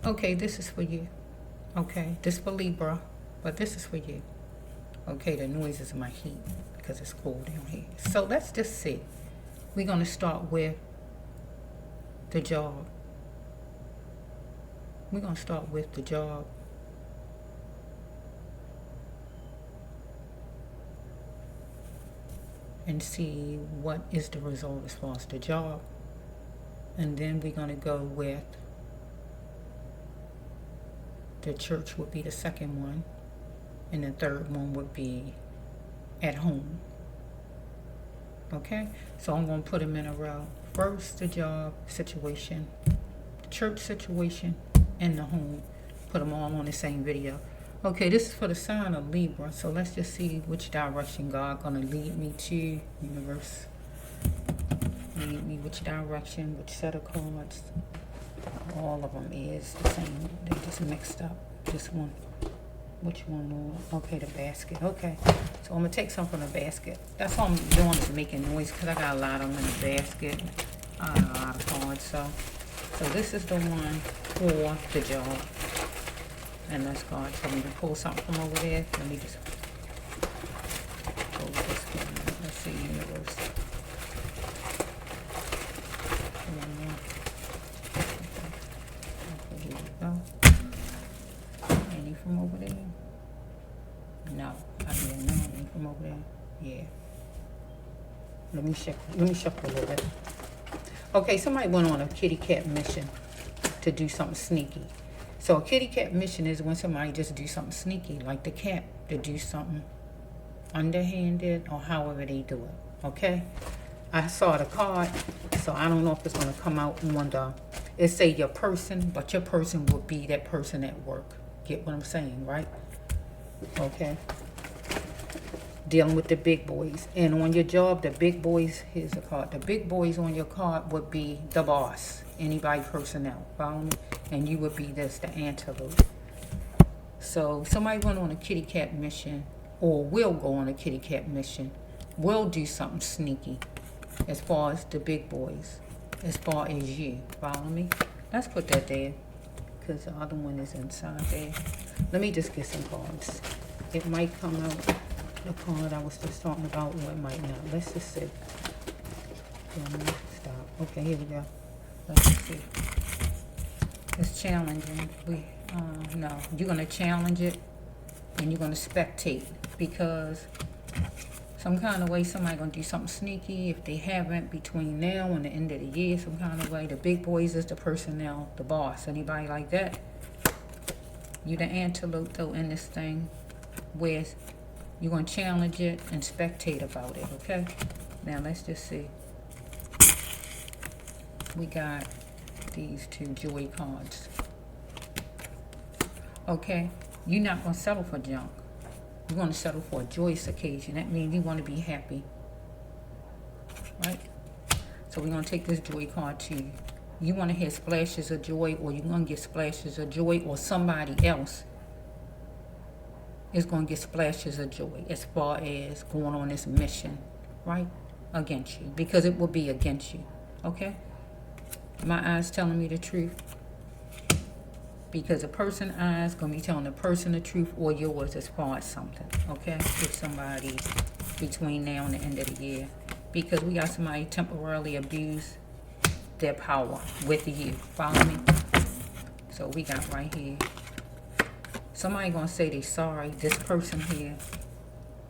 Okay, this is for you. Okay, this for Libra, but this is for you. Okay, the noise is my heat because it's cold down here. So let's just see. We're going to start with the job. We're going to start with the job. And see what is the result as far as the job. And then we're going to go with the church would be the second one. And the third one would be at home. Okay, so I'm going to put them in a row. First, the job situation, the church situation, and the home. Put them all on the same video. Okay, this is for the sign of Libra. So let's just see which direction God going to lead me to. Universe, lead me which direction, which set of cards. All of them is the same. They just mixed up. This one. Which one? Okay, the basket. Okay, so I'm going to take some from the basket. That's all I'm doing is making noise because I got a lot of them in the basket. I got a lot of cards. So this is the one for the job. And let's go and tell me to pull something from over there. Let me just pull this one. Let's see, universe. Okay, here we go. Any from over there? No, I didn't know any from over there. Yeah. Let me shuffle a little bit. Okay, somebody went on a kitty cat mission to do something sneaky. So a kitty cat mission is when somebody just do something sneaky, like the cat, to do something underhanded or however they do it. Okay? I saw the card, so I don't know if it's going to come out on the, it say your person, but your person would be that person at work. Get what I'm saying, right? Okay? Dealing with the big boys. And on your job, the big boys, here's the card. The big boys on your card would be the boss. Anybody personnel. Follow me? And you would be this, the antelope. So somebody went on a kitty cat mission, or will go on a kitty cat mission, will do something sneaky as far as the big boys, as far as you. Follow me? Let's put that there because the other one is inside there. Let me just get some cards. It might come out the card I was just talking about, or it might not. Let's just see. Stop. Okay, here we go. Let's see. It's challenging. No, you're going to challenge it and you're going to spectate because some kind of way somebody going to do something sneaky if they haven't between now and the end of the year, some kind of way. The big boys is the personnel, the boss. Anybody like that? You the antelope though in this thing where you're going to challenge it and spectate about it, okay? Now let's just see. We got these two joy cards. Okay, you're not going to settle for junk. You're going to settle for a joyous occasion. That means you want to be happy. Right? So we're going to take this joy card to you. You want to have splashes of joy, or you're going to get splashes of joy, or somebody else is going to get splashes of joy as far as going on this mission, right? Against you. Because it will be against you. Okay? My eyes telling me the truth. Because a person's eyes going to be telling the person the truth, or yours as far as something. Okay? With somebody between now and the end of the year. Because we got somebody temporarily abuse their power with you. Follow me? So we got right here. Somebody going to say they sorry. This person here.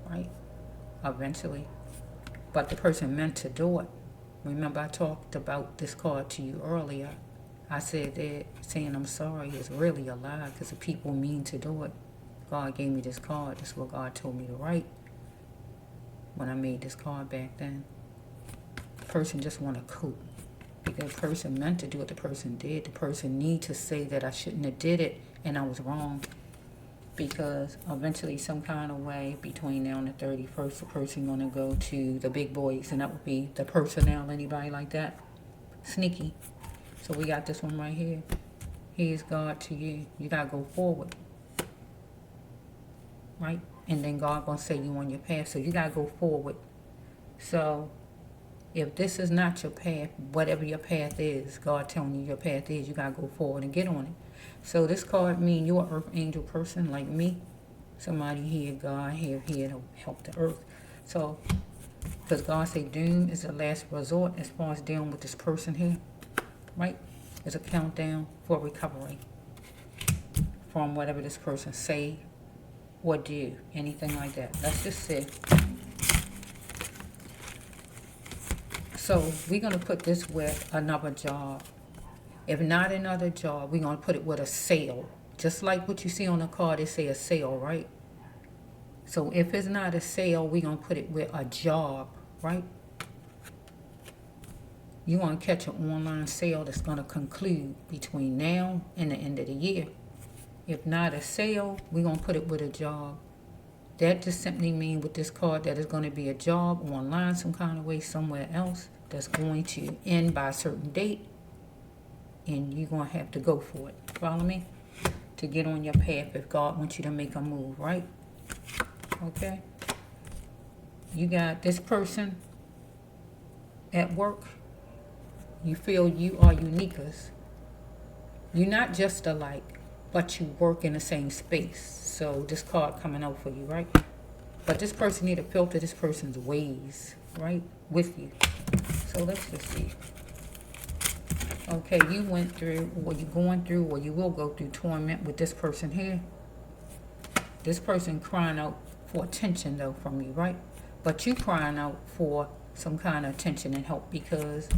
Right? Eventually. But the person meant to do it. Remember I talked about this card to you earlier. I said that saying I'm sorry is really a lie because the people mean to do it. God gave me this card. That's what God told me to write when I made this card back then. The person just want to cope. Because the person meant to do what the person did. The person need to say that I shouldn't have did it and I was wrong. Because eventually some kind of way between now and the 31st, the person going to go to the big boys. And that would be the personnel. Anybody like that? Sneaky. So we got this one right here. He is God to you. You got to go forward. Right? And then God going to say you on your path. So you got to go forward. So if this is not your path, whatever your path is, God telling you your path is, you got to go forward and get on it. So this card mean you're an earth angel person like me. Somebody here, God here to help the earth. So, because God say doom is the last resort as far as dealing with this person here, right? It's a countdown for recovery from whatever this person say or do, anything like that. Let's just see. So we're going to put this with another job. If not another job, we're going to put it with a sale. Just like what you see on the card, they say a sale, right? So if it's not a sale, we're going to put it with a job, right? You're going to catch an online sale that's going to conclude between now and the end of the year. If not a sale, we're going to put it with a job. That just simply means with this card that it's going to be a job online some kind of way somewhere else that's going to end by a certain date. And you're going to have to go for it. Follow me? To get on your path if God wants you to make a move, right? Okay? You got this person at work. You feel you are uniquers. You're not just alike, but you work in the same space. So this card coming out for you, right? But this person need to filter this person's ways, right? With you. So let's just see. Okay, you went through, or you're going through, or you will go through torment with this person here. This person crying out for attention, though, from you, right? But you crying out for some kind of attention and help because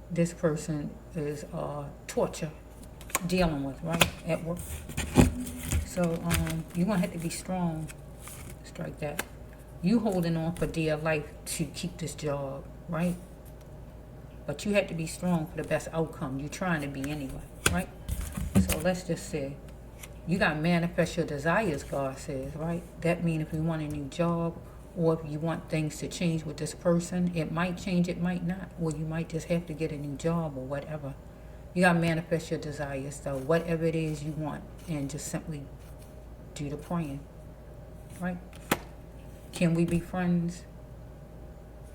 this person is torture dealing with, right, at work. So you're going to have to be strong. Strike that. You holding on for dear life to keep this job, right? But you have to be strong for the best outcome. You're trying to be anyway, right? So let's just say you got to manifest your desires, God says, right? That means if you want a new job or if you want things to change with this person, it might change, it might not. Or you might just have to get a new job or whatever. You got to manifest your desires, though, whatever it is you want, and just simply do the praying, right? Can we be friends?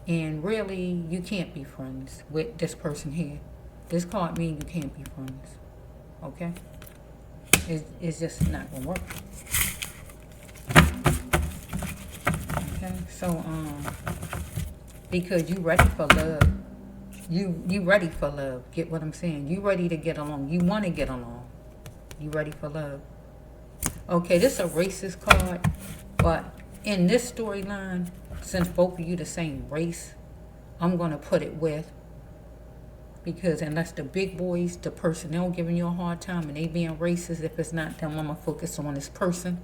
And really, you can't be friends with this person here. This card means you can't be friends. Okay? It's just not going to work. Okay? So, because you ready for love. You ready for love. Get what I'm saying? You ready to get along. You want to get along. You ready for love. Okay, this is a racist card. But in this storyline, since both of you the same race, I'm going to put it with, because unless the big boys, the personnel giving you a hard time and they being racist, if it's not them, I'm going to focus on this person.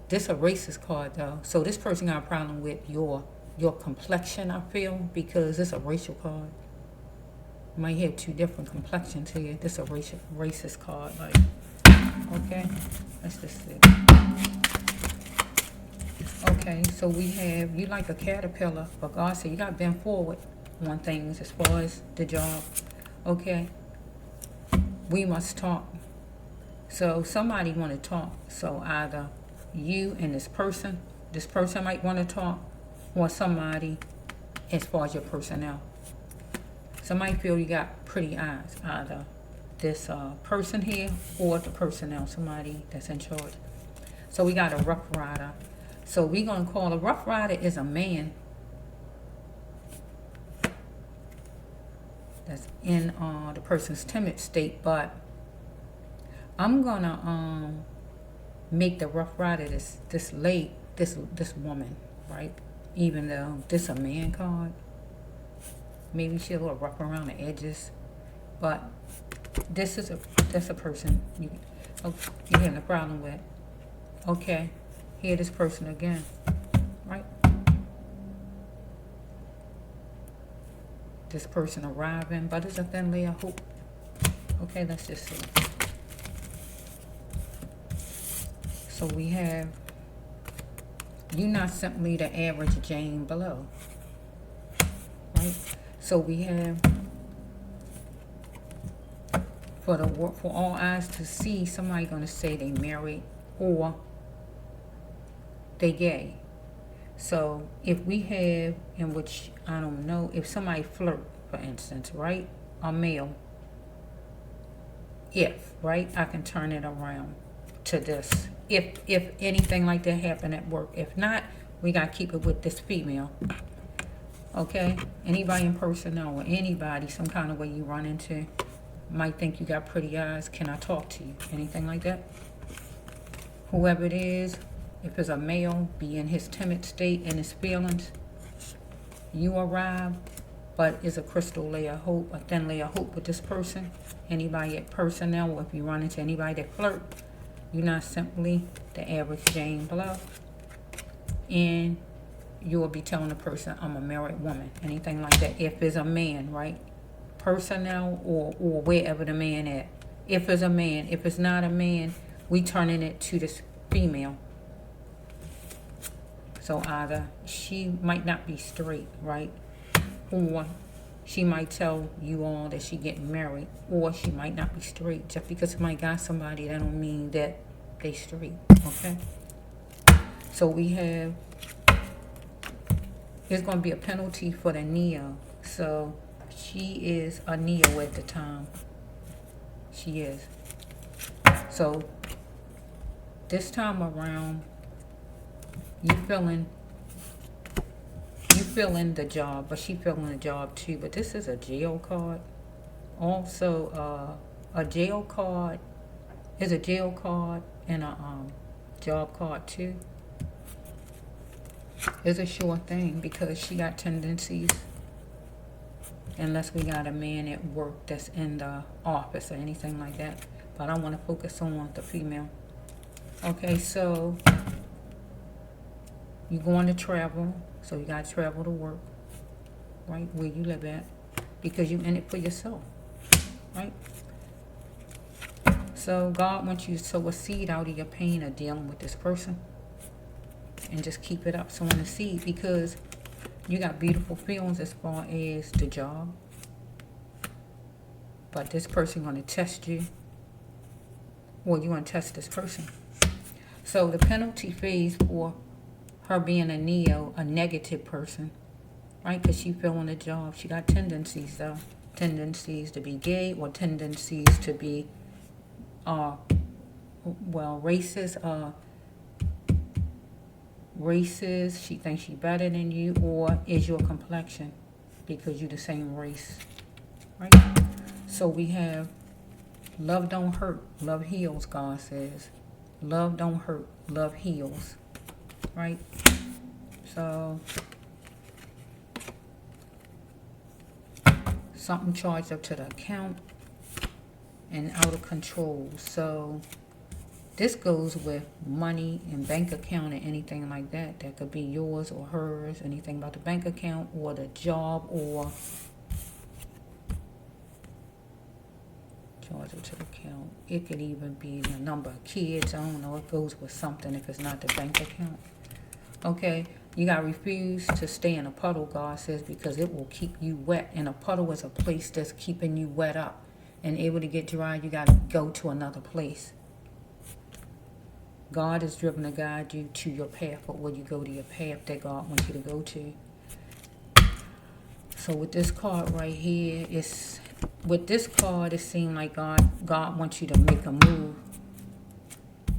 This a racist card, though. So this person got a problem with your complexion, I feel, because it's a racial card. You might have two different complexions here. This is a racist card, like, okay? Let's just see. Okay, so we have, you like a caterpillar, but God said you got to bend forward on things as far as the job. Okay, we must talk. So somebody want to talk. So either you and this person might want to talk, or somebody as far as your personnel. Somebody feel you got pretty eyes, either this person here or the personnel, somebody that's in charge. So we got a Rough Rider. So we're going to call a Rough Rider is a man that's in the person's timid state, but I'm going to make the Rough Rider this woman, right? Even though this a man card. Maybe she's a little rough around the edges, but that's a person you having a problem with. Okay, here this person again, right? This person arriving, but it's a thin layer of hope. Okay, let's just see. So we have, you're not simply the average Jane below, right? So we have, for all eyes to see, somebody gonna say they married or they gay. So if we have, in which I don't know, if somebody flirt, for instance, right, a male, if, right, I can turn it around to this. If anything like that happen at work. If not, we got to keep it with this female. Okay? Anybody in personnel or anybody, some kind of way you run into, might think you got pretty eyes. Can I talk to you? Anything like that? Whoever it is, if it's a male, be in his timid state and his feelings. You arrive, but it's a crystal layer of hope, a thin layer of hope with this person. Anybody at personnel, or if you run into anybody that flirt, you're not simply the average Jane Bluff. And you will be telling the person, I'm a married woman. Anything like that. If it's a man, right? Personnel or wherever the man at. If it's a man. If it's not a man, we turning it to this female. So either she might not be straight, right? Or she might tell you all that she getting married. Or she might not be straight. Just because somebody got somebody, that don't mean that they straight. Okay? So we have, there's going to be a penalty for the Neo. So she is a Neo at the time. She is. So this time around, you feeling the job, but she feeling the job too. But this is a jail card. Also, a jail card is a jail card and a job card too. It's a sure thing because she got tendencies. Unless we got a man at work that's in the office or anything like that. But I want to focus on the female. Okay, so you're going to travel, so you got to travel to work, right, where you live at, because you're in it for yourself, right? So God wants you to sow a seed out of your pain of dealing with this person, and just keep it up, sowing the seed, because you got beautiful feelings as far as the job, but this person going to test you, or you want to test this person. So the penalty phase for her being a Neo, a negative person, right? Because she feeling the job. She got tendencies, though. Tendencies to be gay or tendencies to be, racist. Racist. She thinks she's better than you, or is your complexion because you're the same race, right? So we have love don't hurt, love heals, God says. Love don't hurt, love heals. Right? So something charged up to the account and out of control. So this goes with money and bank account and anything like that. That could be yours or hers. Anything about the bank account or the job, or charge up to the account. It could even be the number of kids. I don't know. It goes with something if it's not the bank account. Okay, you got to refuse to stay in a puddle, God says, because it will keep you wet. And a puddle is a place that's keeping you wet up. And able to get dry, you got to go to another place. God is driven to guide you to your path, but will you go to your path that God wants you to go to? So with this card right here, it seems like God wants you to make a move.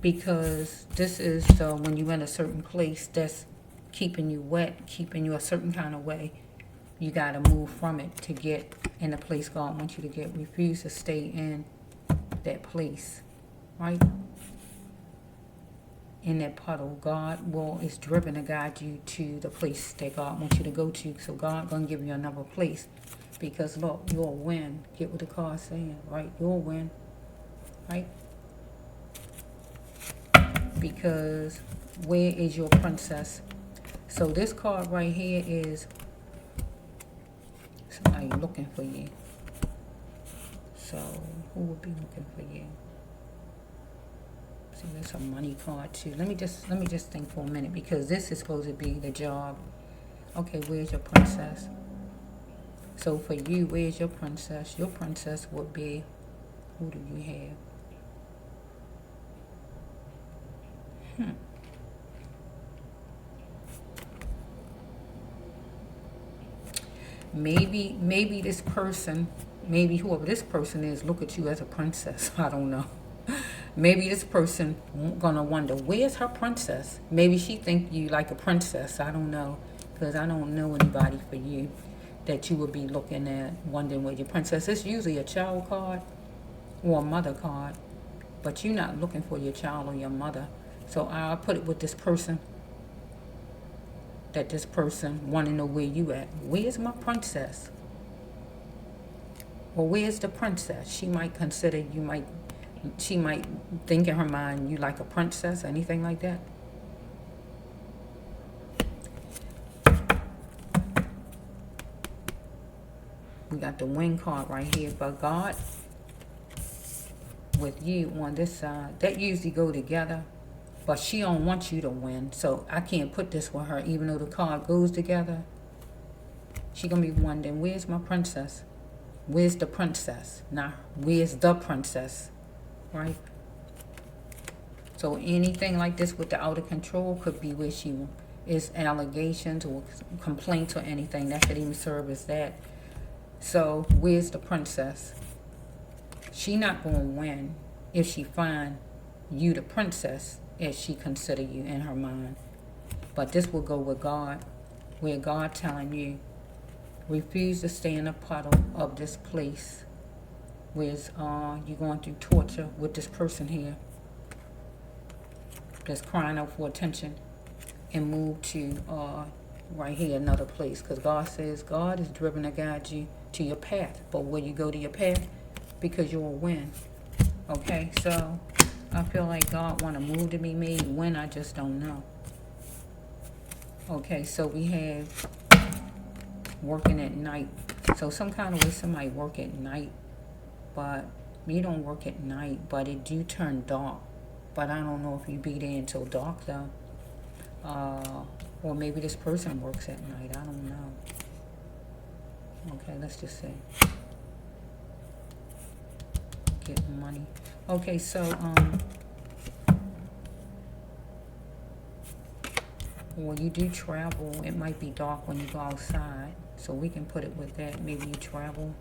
Because this is when you're in a certain place that's keeping you wet, keeping you a certain kind of way, you got to move from it to get in the place God wants you to get. Refuse to stay in that place, right? In that puddle. God is driven to guide you to the place that God wants you to go to. So God going to give you another place. Because look, you'll win. Get what the card's saying, right? You'll win, right? Because where is your princess? So this card right here is somebody looking for you. So who would be looking for you? See, there's a money card too. Let me just think for a minute, because this is supposed to be the job. Okay, where's your princess? So for you, where's your princess? Your princess would be, who do you have? Maybe this person, maybe whoever this person is look at you as a princess. I don't know. Maybe this person gonna wonder, where's her princess? Maybe she think you like a princess. I don't know, because I don't know anybody for you that you would be looking at, wondering where your princess. It's usually a child card or a mother card, but you're not looking for your child or your mother. So I'll put it with this person, that this person want to know where you at. Where's my princess? Or where's the princess? She might consider you she might think in her mind you like a princess, anything like that. We got the wing card right here. But God, with you on this side, that usually go together. But she don't want you to win. So I can't put this with her, even though the card goes together. She gonna be wondering, where's my princess? Where's the princess? Nah, where's the princess? Right? So anything like this with the outer control could be where she is, allegations or complaints or anything. That could even serve as that. So where's the princess? She not going to win if she find you the princess as she consider you in her mind. But this will go with God, where God telling you, refuse to stay in a puddle of this place. Whereas you're going through torture with this person here that's crying out for attention, and move to right here, another place. Because God says God is driven to guide you to your path. But will you go to your path? Because you'll win. Okay, so I feel like God want a move to be made. When, I just don't know. Okay, so we have working at night. So some kind of way somebody work at night. But you don't work at night, but it do turn dark. But I don't know if you be there until dark though. Or maybe this person works at night. I don't know. Okay, let's just say. Get money. Okay, so well, you do travel. It might be dark when you go outside. So we can put it with that. Maybe you travel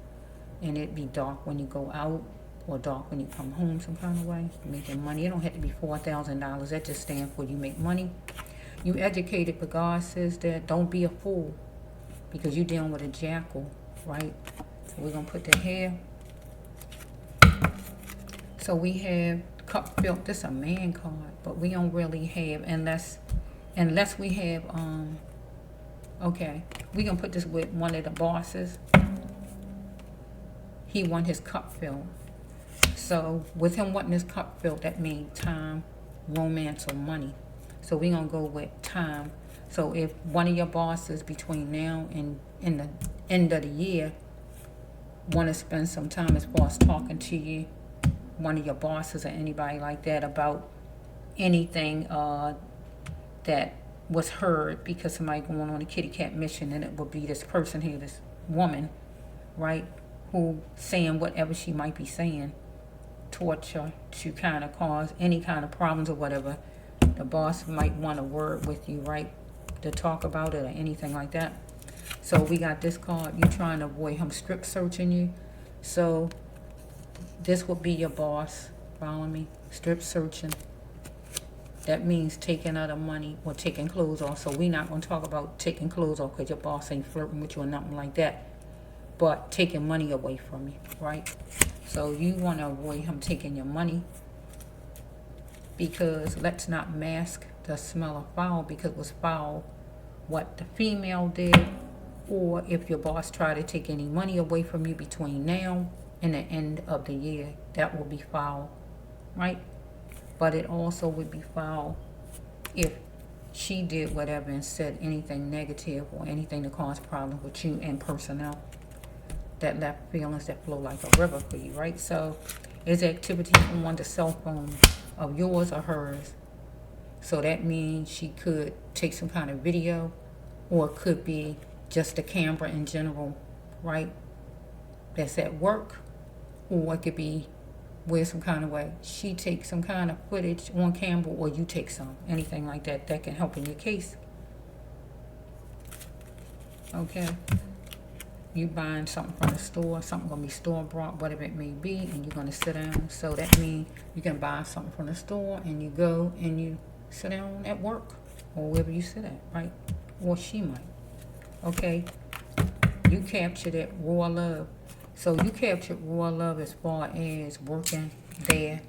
and it be dark when you go out, or dark when you come home some kind of way. Making money. It don't have to be $4,000. That just stands for you make money. You educated, but God says that don't be a fool, because you're dealing with a jackal, right? So we're going to put that here. So we have cup filled. This is a man card, but we don't really have, unless we have, okay, we going to put this with one of the bosses. He want his cup filled. So with him wanting his cup filled, that means time, romance, or money. So we're going to go with time. So if one of your bosses between now and in the end of the year want to spend some time as far as talking to you, one of your bosses or anybody like that, about anything that was heard because somebody going on a kitty cat mission, and it would be this person here, this woman, right, who saying whatever she might be saying, torture to kind of cause any kind of problems or whatever. The boss might want a word with you, right, to talk about it or anything like that. So we got this card. You're trying to avoid him strip searching you. So this would be your boss. Follow me? Strip searching. That means taking out of money or taking clothes off. So we're not going to talk about taking clothes off because your boss ain't flirting with you or nothing like that. But taking money away from you, right? So you want to avoid him taking your money, because let's not mask the smell of foul, because it was foul what the female did, or if your boss tried to take any money away from you between now and the end of the year, that will be foul, right? But it also would be foul if she did whatever and said anything negative or anything to cause problems with you and personnel that left feelings that flow like a river for you, right? So is activity on the cell phone of yours or hers. So that means she could take some kind of video, or it could be just a camera in general, right? That's at work, or it could be where some kind of way she takes some kind of footage on camera, or you take some, anything like that that can help in your case. Okay. You buying something from the store, something gonna be store bought, whatever it may be, and you're gonna sit down. So that means you can buy something from the store and you go and you sit down at work or wherever you sit at, right? Or she might. Okay, you captured that raw love. So you captured raw love as far as working there.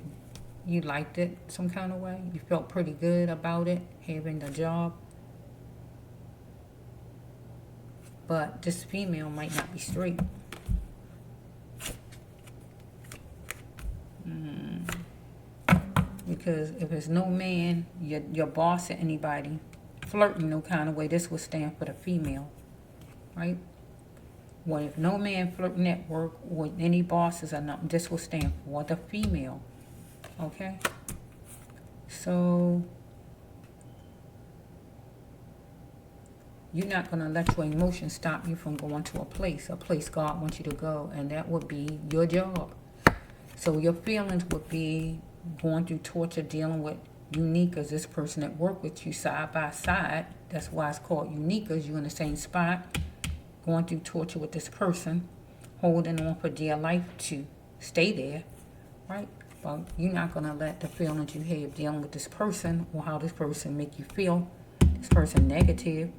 You liked it some kind of way. You felt pretty good about it, having the job. But this female might not be straight. Because if there's no man, your boss or anybody flirting no kind of way, this would stand for the female, right? Well, if no man flirting at work or any bosses or nothing, this will stand for the female, okay? So you're not going to let your emotions stop you from going to a place God wants you to go, and that would be your job. So your feelings would be going through torture, dealing with uniquers, this person that work with you side by side. That's why it's called uniquers. You're in the same spot, going through torture with this person, holding on for dear life to stay there, right? But you're not going to let the feelings you have dealing with this person or how this person make you feel, this person negative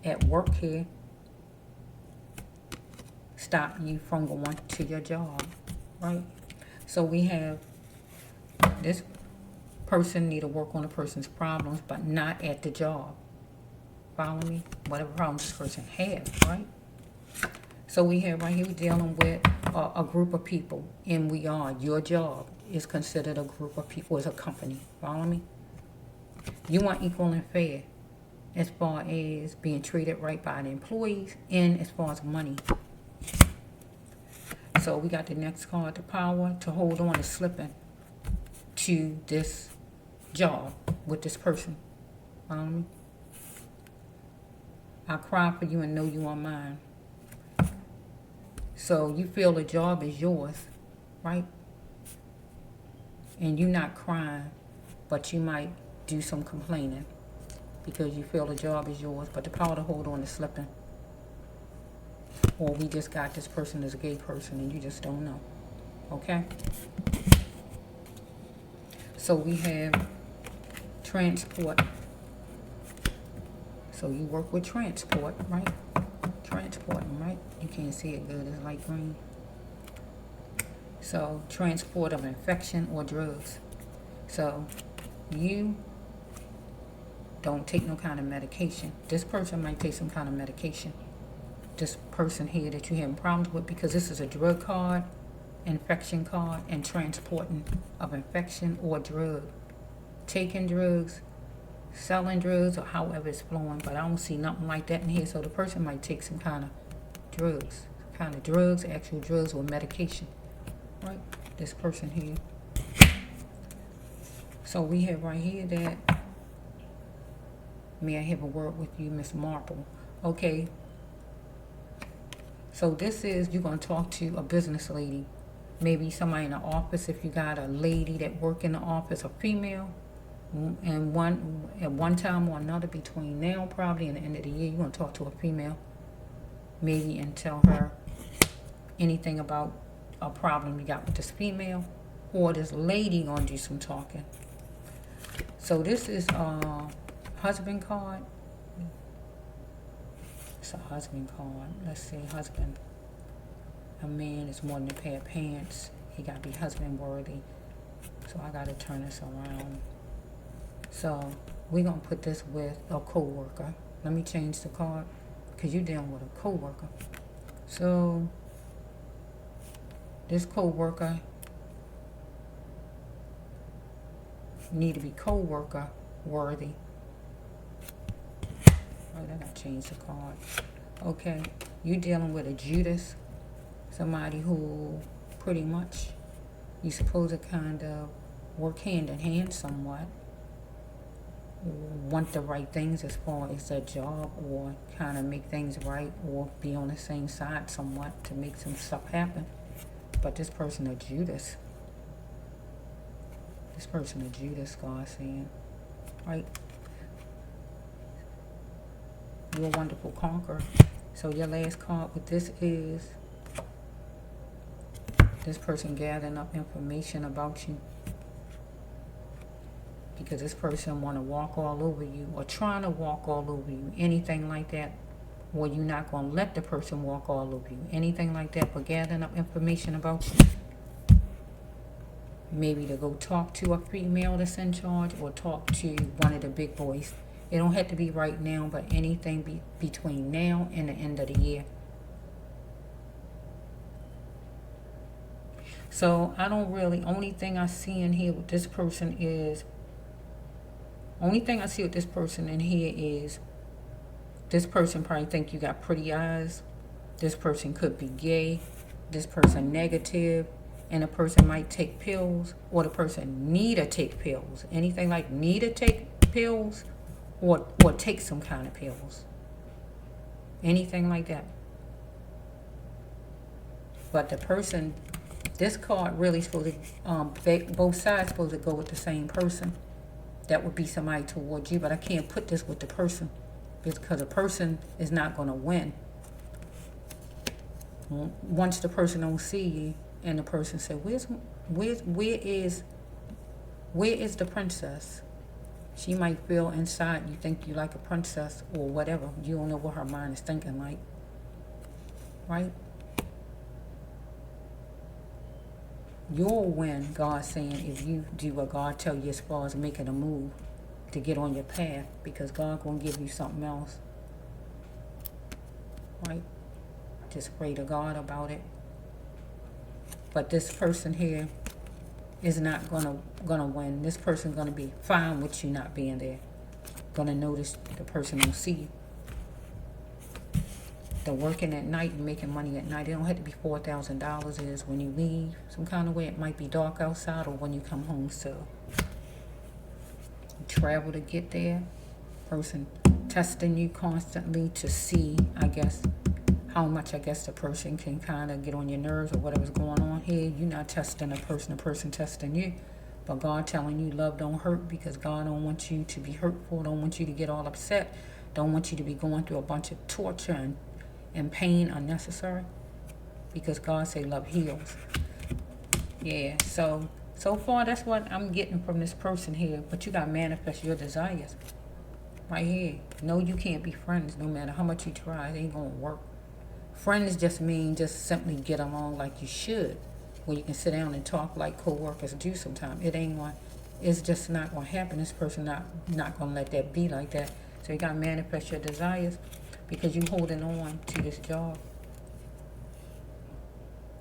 at work here, stop you from going to your job, right? So we have this person need to work on a person's problems, but not at the job. Follow me? Whatever problems this person has, right? So we have right here, we're dealing with a group of people, and your job is considered a group of people, as a company. Follow me? You want equal and fair as far as being treated right by the employees and as far as money. So we got the next card, the power to hold on to slipping to this job with this person. I cry for you and know you are mine. So you feel the job is yours, right? And you're not crying, but you might do some complaining because you feel the job is yours, but the power to hold on is slipping. Or we just got this person as a gay person and you just don't know. Okay? So we have transport. So you work with transport, right? Transporting, right? You can't see it good, it's light green. So transport of infection or drugs. So you don't take no kind of medication. This person might take some kind of medication. This person here that you're having problems with, because this is a drug card, infection card, and transporting of infection or drug. Taking drugs, selling drugs, or however it's flowing, but I don't see nothing like that in here. So the person might take some kind of drugs, actual drugs or medication, right? This person here. So we have right here that, may I have a word with you, Miss Marple? Okay. So this is, you're going to talk to a business lady. Maybe somebody in the office, if you got a lady that work in the office, a female. And at one time or another between now probably and the end of the year, you're going to talk to a female. Maybe and tell her anything about a problem you got with this female. Or this lady going to do some talking. So this is a husband card. It's a husband card. Let's say husband. A man is more than a pair of pants. He got to be husband worthy. So I got to turn this around. So we're going to put this with a co-worker. Let me change the card because you're dealing with a co-worker. So this co-worker need to be co-worker worthy. Right, I got to change the card. Okay, you're dealing with a Judas. Somebody who pretty much you're supposed to kind of work hand in hand somewhat. Want the right things as far as their job, or kind of make things right, or be on the same side somewhat to make some stuff happen. But this person a Judas. This person a Judas, God saying, right? You're a wonderful conqueror. So your last card with this is this person gathering up information about you. Because this person want to walk all over you or trying to walk all over you. Anything like that. Or you're not going to let the person walk all over you. Anything like that. But gathering up information about you. Maybe to go talk to a female that's in charge or talk to one of the big boys. It don't have to be right now, but anything between now and the end of the year. So I don't really, only thing I see in here with this person is, this person probably think you got pretty eyes. This person could be gay. This person negative. And a person might take pills, or the person need to take pills. Anything like need to take pills, or take some kind of pills. Anything like that. But the person, this card really supposed to, both sides supposed to go with the same person. That would be somebody towards you, but I can't put this with the person because the person is not going to win. Once the person don't see you, and the person said, where is the princess? She might feel inside you think you like a princess or whatever. You don't know what her mind is thinking like. Right? You'll win, God's saying, if you do what God tell you as far as making a move to get on your path, because God gonna give you something else. Right? Just pray to God about it. But this person here is not gonna win. This person gonna be fine with you not being there. Gonna notice the person don't see you. They're working at night and making money at night. It don't have to be $4,000. Is when you leave some kind of way. It might be dark outside, or when you come home. So you travel to get there. Person testing you constantly to see, I guess, how much, the person can kind of get on your nerves or whatever's going on here. You're not testing a person testing you. But God telling you love don't hurt, because God don't want you to be hurtful, don't want you to get all upset, don't want you to be going through a bunch of torture and pain unnecessary. Because God say love heals. Yeah, so far that's what I'm getting from this person here. But you got to manifest your desires. Right here. No, you can't be friends no matter how much you try. It ain't going to work. Friends just mean just simply get along like you should, where you can sit down and talk like co-workers do sometimes. It's just not going to happen. This person not going to let that be like that. So you got to manifest your desires, because you holding on to this job.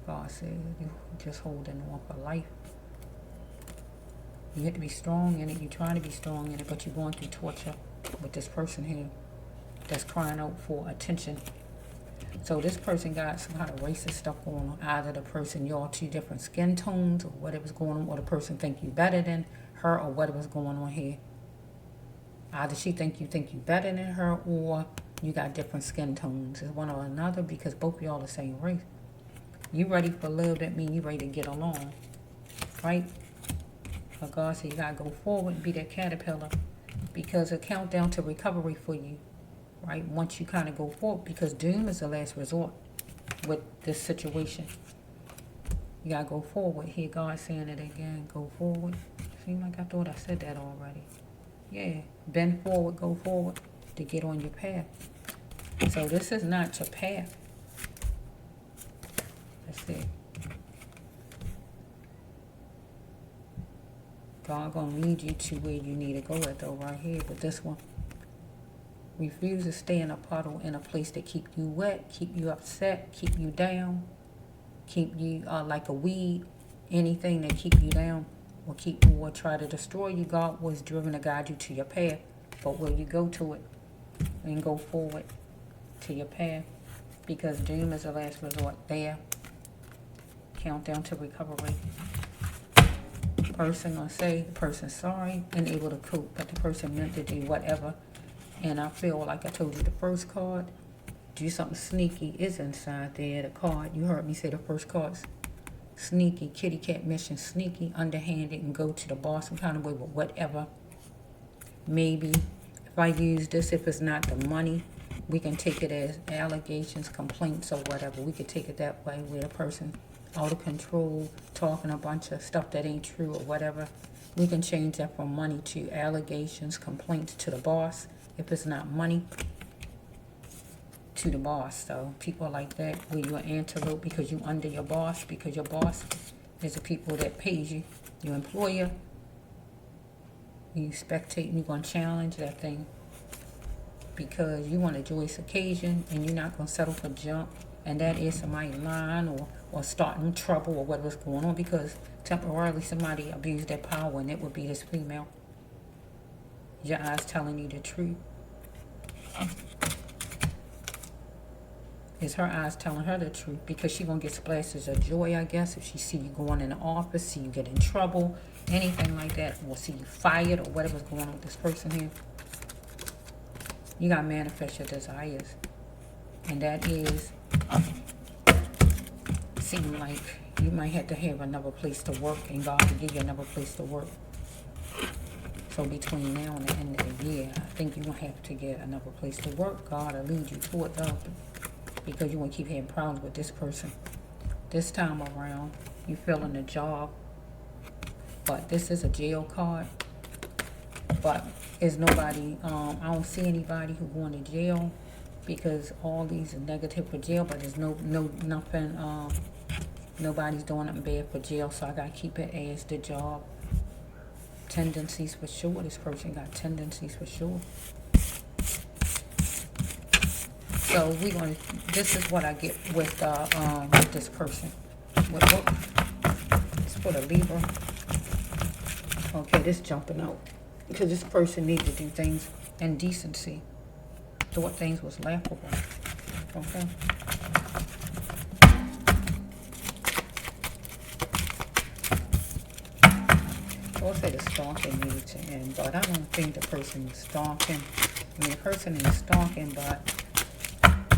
God said you just holding on for life. You have to be strong in it. You're trying to be strong in it, but you're going through torture with this person here that's crying out for attention. So this person got some kind of racist stuff going on. Either the person, y'all two different skin tones, or whatever's going on, or the person think you better than her, or whatever's going on here. Either she think you better than her, or you got different skin tones. It's one or another, because both of y'all the same race. You ready for love, that means you ready to get along. Right? But God said you gotta go forward and be that caterpillar, because a countdown to recovery for you. Right, once you kind of go forward, because doom is the last resort with this situation. You gotta go forward. Here, God saying it again. Go forward. Seems like I thought I said that already. Yeah, bend forward, go forward to get on your path. So this is not your path. Let's see. God gonna lead you to where you need to go at, though, right here with this one. Refuse to stay in a puddle, in a place that keep you wet, keep you upset, keep you down, keep you like a weed. Anything that keep you down or try to destroy you. God was driven to guide you to your path. But will you go to it and go forward to your path? Because doom is the last resort there. Countdown to recovery. Person gonna say the person's sorry and able to cope, but the person meant to do whatever. And I feel like I told you, the first card, do something sneaky, is inside there. The card, you heard me say the first card's sneaky, kitty cat mission, sneaky, underhanded, and go to the boss some kind of way, but whatever. Maybe if I use this, if it's not the money, We can take it as allegations, complaints, or whatever. We could take it that way, where the person out of control, talking a bunch of stuff that ain't true or whatever. We can change that from money to allegations, complaints to the boss. If it's not money, to the boss. So people like that, where you're an antelope because you under your boss, because your boss is the people that pays you. Your employer, you spectate and you're going to challenge that thing because you want a joyous occasion and you're not going to settle for junk. And that is somebody lying or starting trouble or whatever's going on, because temporarily somebody abused their power, and it would be this female. Your eyes telling you the truth. It's her eyes telling her the truth, because she gonna get splashes of joy, I guess, if she see you going in the office, see you get in trouble, anything like that, or see you fired or whatever's going on with this person here. You gotta manifest your desires, and that is seem like you might have to have another place to work, and God will give you another place to work. So between now and the end of the year, I think you're going to have to get another place to work. God will lead you toward that, because you want to keep having problems with this person. This time around, you're filling a job, but this is a jail card. But there's nobody, I don't see anybody who going to jail, because all these are negative for jail, but there's nothing, nobody's doing nothing bad for jail, so I got to keep it as the job. Tendencies for sure. This person got tendencies for sure. So this is what I get with this person. It's for the Libra. Okay, this jumping out, because this person needs to do things in decency. Thought things was laughable. Okay. I'll say the stalking needs to end, but I don't think the person is stalking. I mean, the person is stalking, but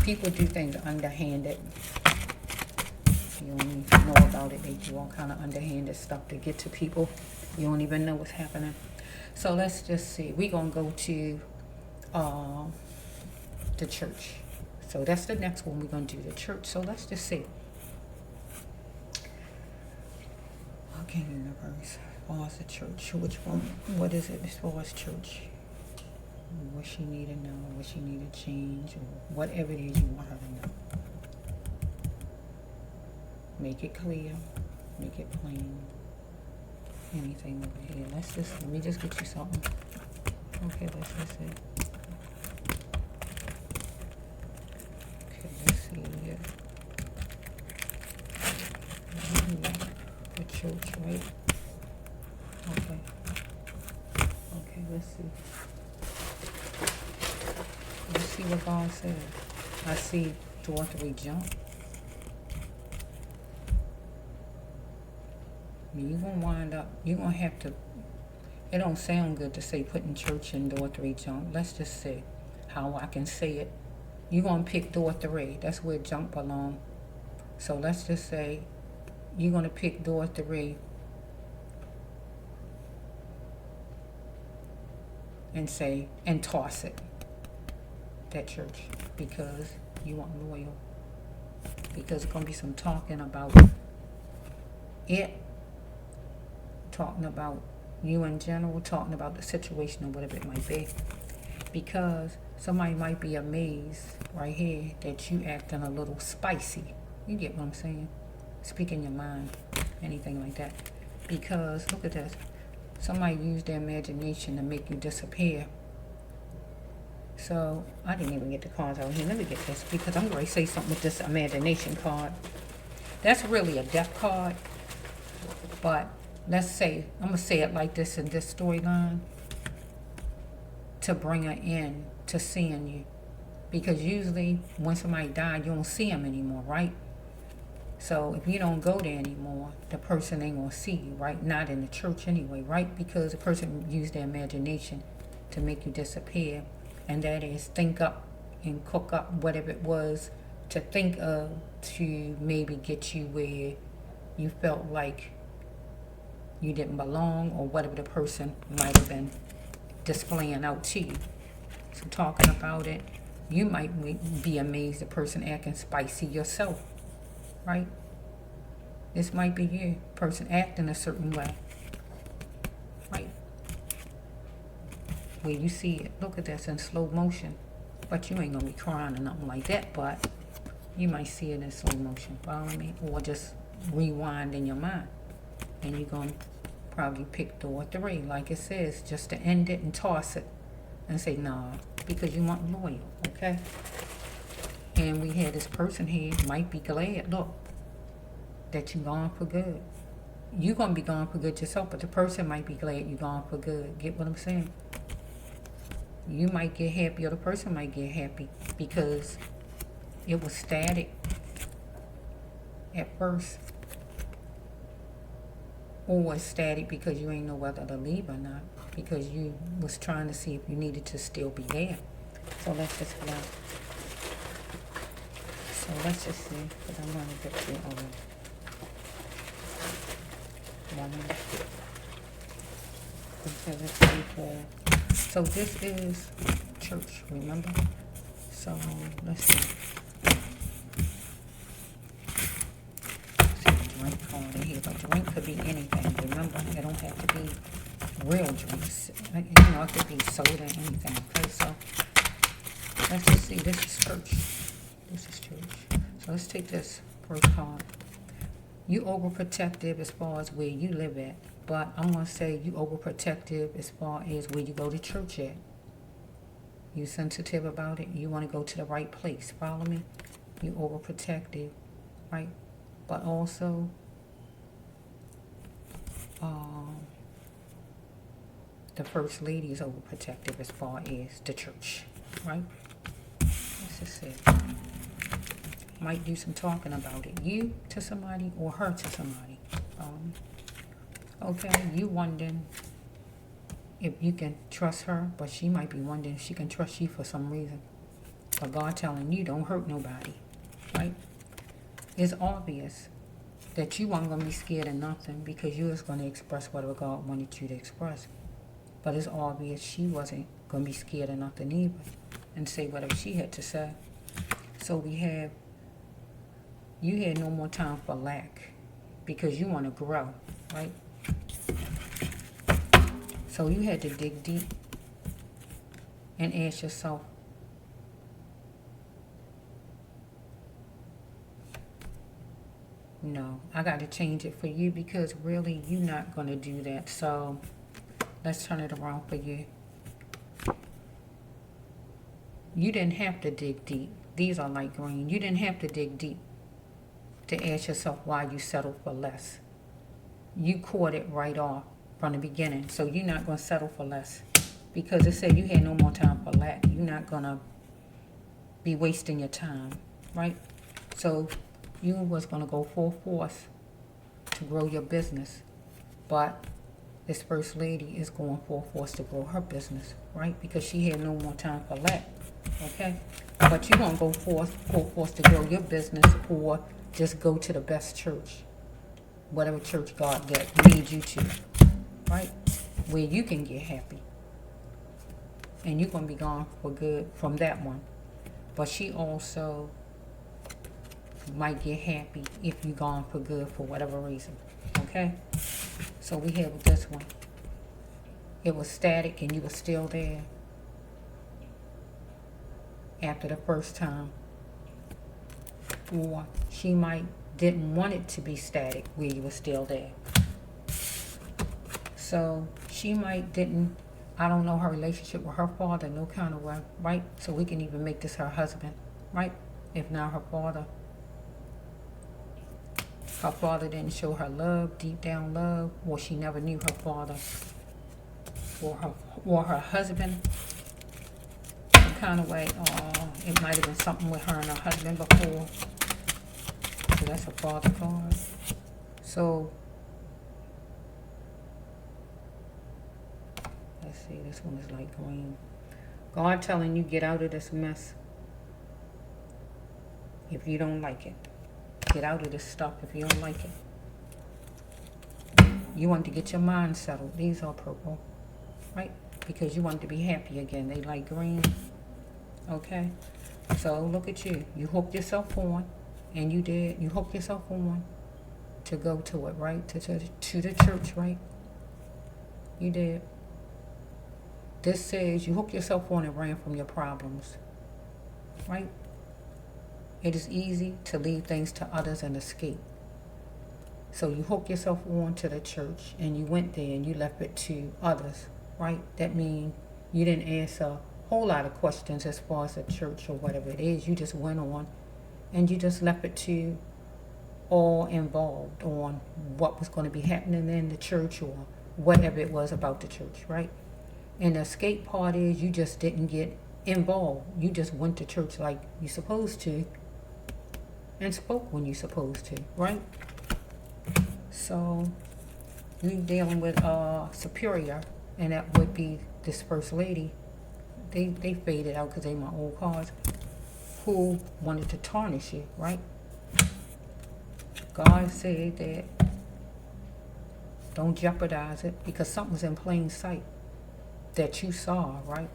people do things underhanded. You don't even know about it. They do all kind of underhanded stuff to get to people. You don't even know what's happening. So let's just see. We're going to go to the church. So that's the next one we're going to do, the church. So let's just see. Okay, universe. As far as the church, which one? What is it as far as church? What she need to know, what she need to change, or whatever it is you want her to know. Make it clear, make it plain. Anything over here. Let me just get you something. Okay, let's just see. Okay, let's see here. The church, right? Okay. Okay, let's see. Let's see what God says. I see door 3 jump. You're going to wind up, you're going to have to, it don't sound good to say putting church in door 3 jump. Let's just see how I can say it. You're going to pick door 3. That's where jump belong. So let's just say you're going to pick door 3. And say, and toss it, that church, because you aren't loyal. Because it's going to be some talking about it, talking about you in general, talking about the situation or whatever it might be. Because somebody might be amazed right here that you acting a little spicy. You get what I'm saying? Speaking your mind, anything like that. Because, look at this. Somebody used their imagination to make you disappear. So, I didn't even get the cards out here. Let me get this, because I'm going to say something with this imagination card. That's really a death card. But, let's say, I'm going to say it like this in this storyline. To bring her in to seeing you. Because usually, when somebody died, you don't see them anymore, right? So if you don't go there anymore, the person ain't going to see you, right? Not in the church anyway, right? Because the person used their imagination to make you disappear. And that is think up and cook up whatever it was to think of to maybe get you where you felt like you didn't belong, or whatever the person might have been displaying out to you. So talking about it, You might be amazed the person acting spicy yourself, right? This might be you, person acting a certain way, right? Where you see it, look at this in slow motion. But you ain't gonna be crying or nothing like that, but you might see it in slow motion, follow me? Or just rewind in your mind. And you're gonna probably pick door 3, like it says, just to end it and toss it and say, nah, because you want loyal, okay? And we had this person here, might be glad, look, that you gone for good. You're going to be gone for good yourself, but the person might be glad you gone for good. Get what I'm saying? You might get happy, or the person might get happy, because it was static at first. Or it's static because you ain't know whether to leave or not, because you was trying to see if you needed to still be there. So let's just go. So let's just see, because I'm going to get through all of it. So this is church, remember? So let's see. Drink card in here, but drink could be anything. Remember, it don't have to be real drinks. You know, it could be soda, anything. Okay, so let's just see. This is church. This is church. So let's take this first card. You overprotective as far as where you live at, but I'm gonna say you overprotective as far as where you go to church at. You sensitive about it. You want to go to the right place. Follow me? You overprotective, right? But also, the first lady is overprotective as far as the church, right? Let's just say, might do some talking about it. You to somebody or her to somebody. Okay, you wondering if you can trust her, but she might be wondering if she can trust you for some reason. But God telling you don't hurt nobody, right? It's obvious that you weren't going to be scared of nothing, because you was going to express whatever God wanted you to express. But it's obvious she wasn't going to be scared of nothing either and say whatever she had to say. So we have, you had no more time for lack, because you want to grow, right? So you had to dig deep and ask yourself, no, I got to change it for you, because really you're not going to do that. So let's turn it around for you. You didn't have to dig deep. These are light green. You didn't have to dig deep to ask yourself why you settled for less. You caught it right off from the beginning. So you're not going to settle for less, because it said you had no more time for lack. You're not going to be wasting your time, right? So you was going to go full force to grow your business, but this first lady is going full force to grow her business, right? Because she had no more time for lack, okay? But you're going to go full force to grow your business, or just go to the best church, whatever church God leads you to, right? Where you can get happy. And you're going to be gone for good from that one. But she also might get happy if you're gone for good for whatever reason, okay? So we have this one. It was static and you were still there after the first time. Or she might didn't want it to be static where you were still there. So she might didn't, I don't know her relationship with her father, no kind of way, right? So we can even make this her husband, right? If not her father. Her father didn't show her love, deep down love, or she never knew her father, or her husband. Some kind of way, it might have been something with her and her husband before. So that's a father card. So let's see, this one is light green. God telling you get out of this mess if you don't like it. Get out of this stuff if you don't like it. You want to get your mind settled. These are purple, right? Because you want to be happy again. They like green. Okay? So look at you. You hooked yourself on, and you did. You hooked yourself on to go to it, right? To the church, right? You did. This says you hooked yourself on and ran from your problems, right? It is easy to leave things to others and escape. So you hook yourself on to the church and you went there and you left it to others, right? That means you didn't answer a whole lot of questions as far as the church or whatever it is. You just went on and you just left it to all involved on what was going to be happening in the church or whatever it was about the church, right? And the escape part is you just didn't get involved. You just went to church like you're supposed to and spoke when you're supposed to, right? So you're dealing with a superior, and that would be this first lady. They faded out because they my old cards, who wanted to tarnish you, right? God said that don't jeopardize it because something's in plain sight that you saw, right?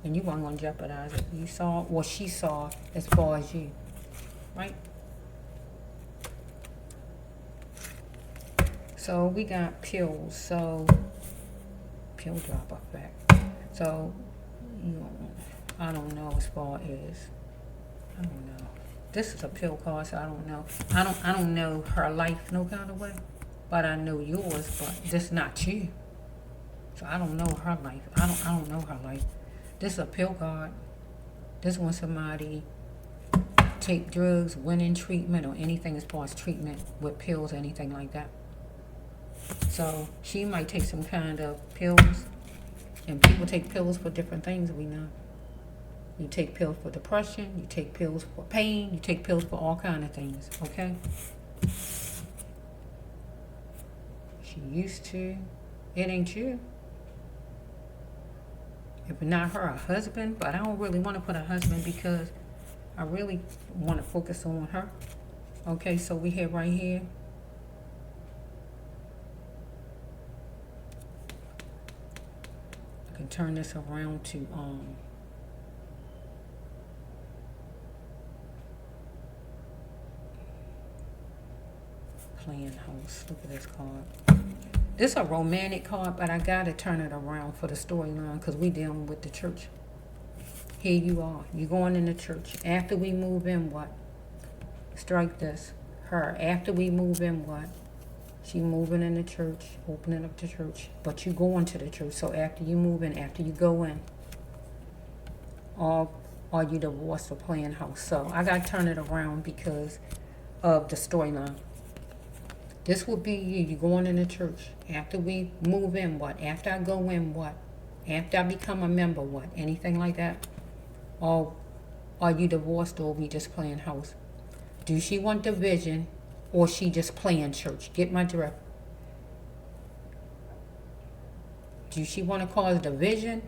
And you weren't going to jeopardize it. You saw what she saw as far as you, right? So we got pills. So pill drop effect. So I don't know as far as I don't know. This is a pill card, so I don't know. I don't know her life no kind of way, but I know yours. But this not you. So I don't know her life. I don't know her life. This is a pill card. This when somebody take drugs, went in treatment, or anything as far as treatment with pills or anything like that. So she might take some kind of pills, and people take pills for different things, we know. You take pills for depression, you take pills for pain, you take pills for all kind of things, okay? She used to. It ain't you. If not her, a husband, but I don't really want to put a husband because I really want to focus on her. Okay, so we have right here. I can turn this around to playing house. Look at this card. This is a romantic card, but I gotta turn it around for the storyline because we dealing with the church. Here you are. You're going in the church. After we move in, what? Strike this. Her. After we move in, what? She moving in the church, opening up the church. But you going to the church. So after you move in, after you go in, or are you divorced or playing house? So I gotta turn it around because of the storyline. This will be you. You're going in the church. After we move in, what? After I go in, what? After I become a member, what? Anything like that? Or are you divorced or we just playing house? Do she want division or she just playing church? Get my drift. Do she want to cause division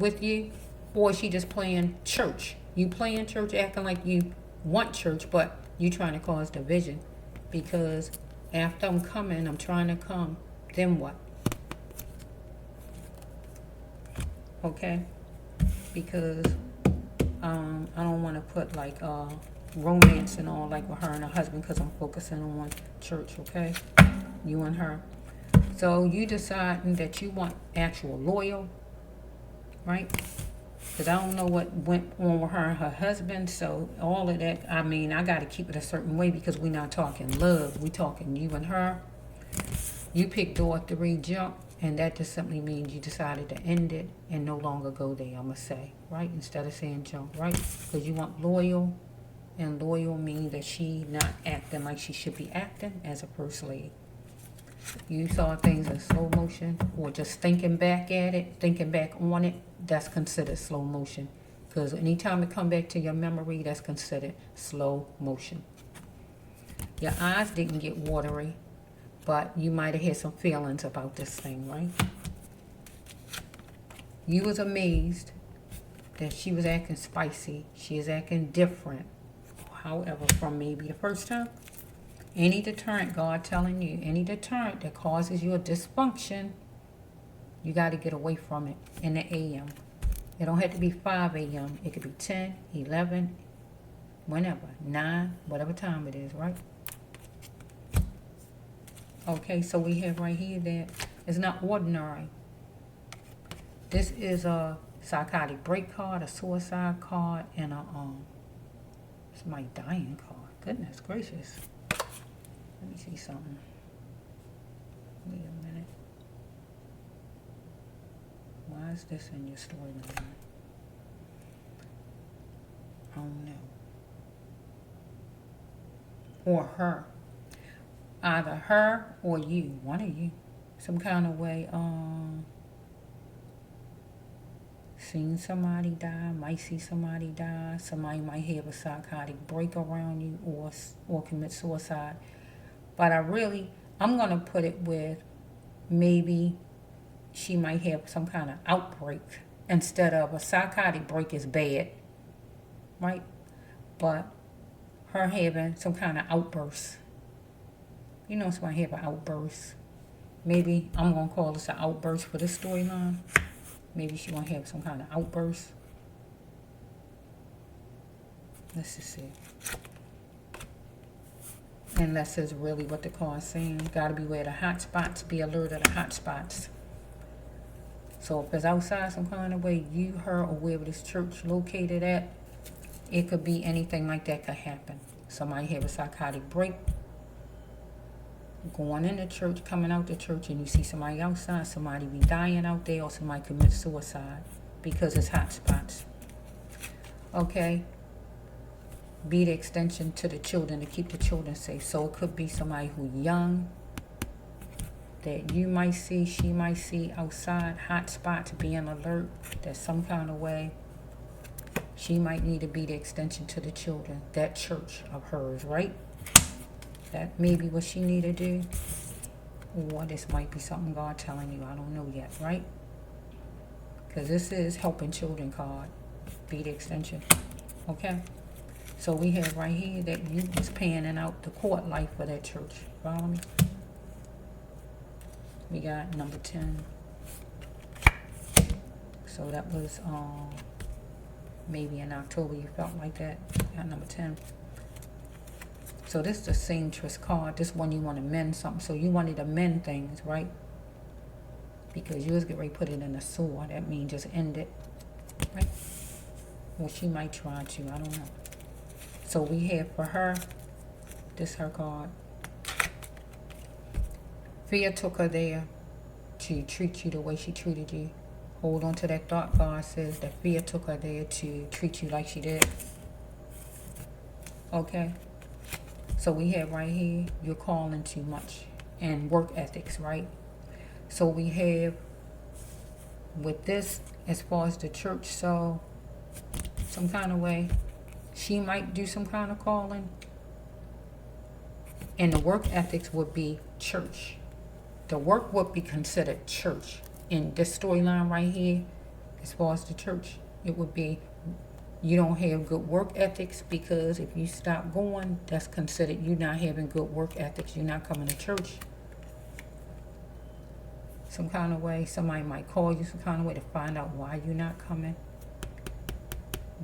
with you or is she just playing church? You playing church acting like you want church, but you trying to cause division because after I'm coming, I'm trying to come, then what? Okay? Because I don't want to put like romance and all like with her and her husband because I'm focusing on church, okay? You and her. So you deciding that you want actual loyal, right? Because I don't know what went on with her and her husband. So all of that, I mean, I got to keep it a certain way because we're not talking love. We're talking you and her. You picked door 3 jump. And that just simply means you decided to end it and no longer go there, I'm going to say, right? Instead of saying jump, right? Because you want loyal. And loyal means that she not acting like she should be acting as a first lady. You saw things in slow motion or just thinking back at it, thinking back on it, that's considered slow motion. Because anytime it come back to your memory, that's considered slow motion. Your eyes didn't get watery, but you might have had some feelings about this thing, right? You was amazed that she was acting spicy. She is acting different. However, from maybe the first time. Any deterrent, God telling you, any deterrent that causes you a dysfunction, you got to get away from it in the AM. It don't have to be 5 a.m. It could be 10, 11, whenever. 9, whatever time it is, right? Okay, so we have right here that it's not ordinary. This is a psychotic break card, a suicide card, and a somebody dying card. Goodness gracious. Let me see something. Wait a minute. Why is this in your storyline? I don't know. Or her. Either her or you. One of you. Some kind of way, seen somebody die, might see somebody die. Somebody might have a psychotic break around you or commit suicide. But I'm going to put it with maybe she might have some kind of outbreak instead of a psychotic break is bad, right? But her having some kind of outburst. You know, somebody have an outburst. Maybe I'm going to call this an outburst for this storyline. Maybe she going to have some kind of outburst. Let's just see. Unless it's really what the card's saying. Got to beware the hot spots. Be alert of the hot spots. So if it's outside some kind of way, you, her, or wherever this church located at, it could be anything like that could happen. Somebody have a psychotic break, going into church, coming out the church, and you see somebody outside, somebody be dying out there, or somebody commit suicide because it's hot spots. Okay? Be the extension to the children to keep the children safe. So it could be somebody who young, that you might see, she might see outside, hot spots, being alert, that some kind of way she might need to be the extension to the children, that church of hers, right? That may be what she need to do. Or this might be something God telling you, I don't know yet, right? Because this is helping children card, be the extension, okay? So we have right here that you was panning out the court life for that church, follow me? We got number 10. So that was maybe in October you felt like that. Got number 10. So this is the seamstress card. This one you want to mend something. So you wanted to mend things, right? Because you was getting ready to put it in a sword. That means just end it, right? Well, she might try to. I don't know. So we have for her, this her card. Fear took her there to treat you the way she treated you. Hold on to that thought. God says that fear took her there to treat you like she did. Okay? So we have right here, you're calling too much. And work ethics, right? So we have with this, as far as the church, so some kind of way, she might do some kind of calling. And the work ethics would be church. The work would be considered church. In this storyline right here, as far as the church, it would be you don't have good work ethics, because if you stop going, that's considered you not having good work ethics. You're not coming to church. Some kind of way, somebody might call you some kind of way to find out why you're not coming.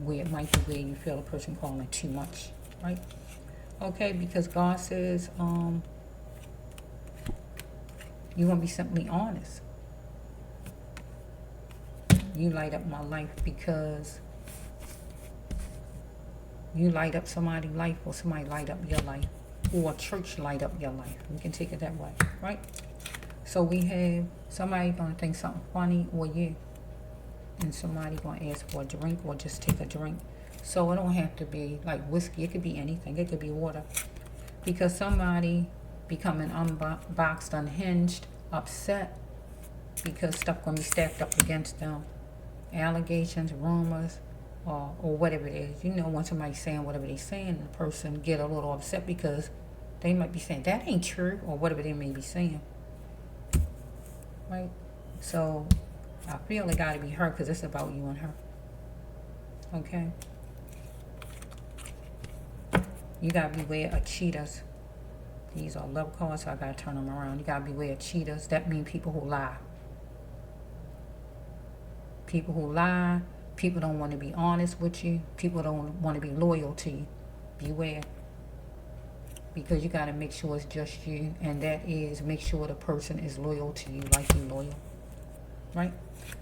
Where it might be where you feel a person calling too much, right? Okay, because God says you want to be simply honest. You light up my life because you light up somebody's life, or somebody light up your life, or a church light up your life. We can take it that way, right? So we have somebody going to think something funny, or you, and somebody going to ask for a drink, or just take a drink. So it don't have to be like whiskey. It could be anything. It could be water. Because somebody becoming unboxed, unhinged, upset, because stuff going to be stacked up against them. Allegations, rumors, or whatever it is. You know, when somebody's saying whatever they're saying, the person get a little upset because they might be saying, that ain't true, or whatever they may be saying. Right? So, I feel it got to be her, because it's about you and her. Okay? You got to beware of cheaters. These are love cards, so I got to turn them around. You got to beware of cheaters. That means people who lie. People who lie, People don't want to be honest with you. People don't want to be loyal to you. Beware. Because you got to make sure it's just you. And that is, make sure the person is loyal to you like you loyal. Right?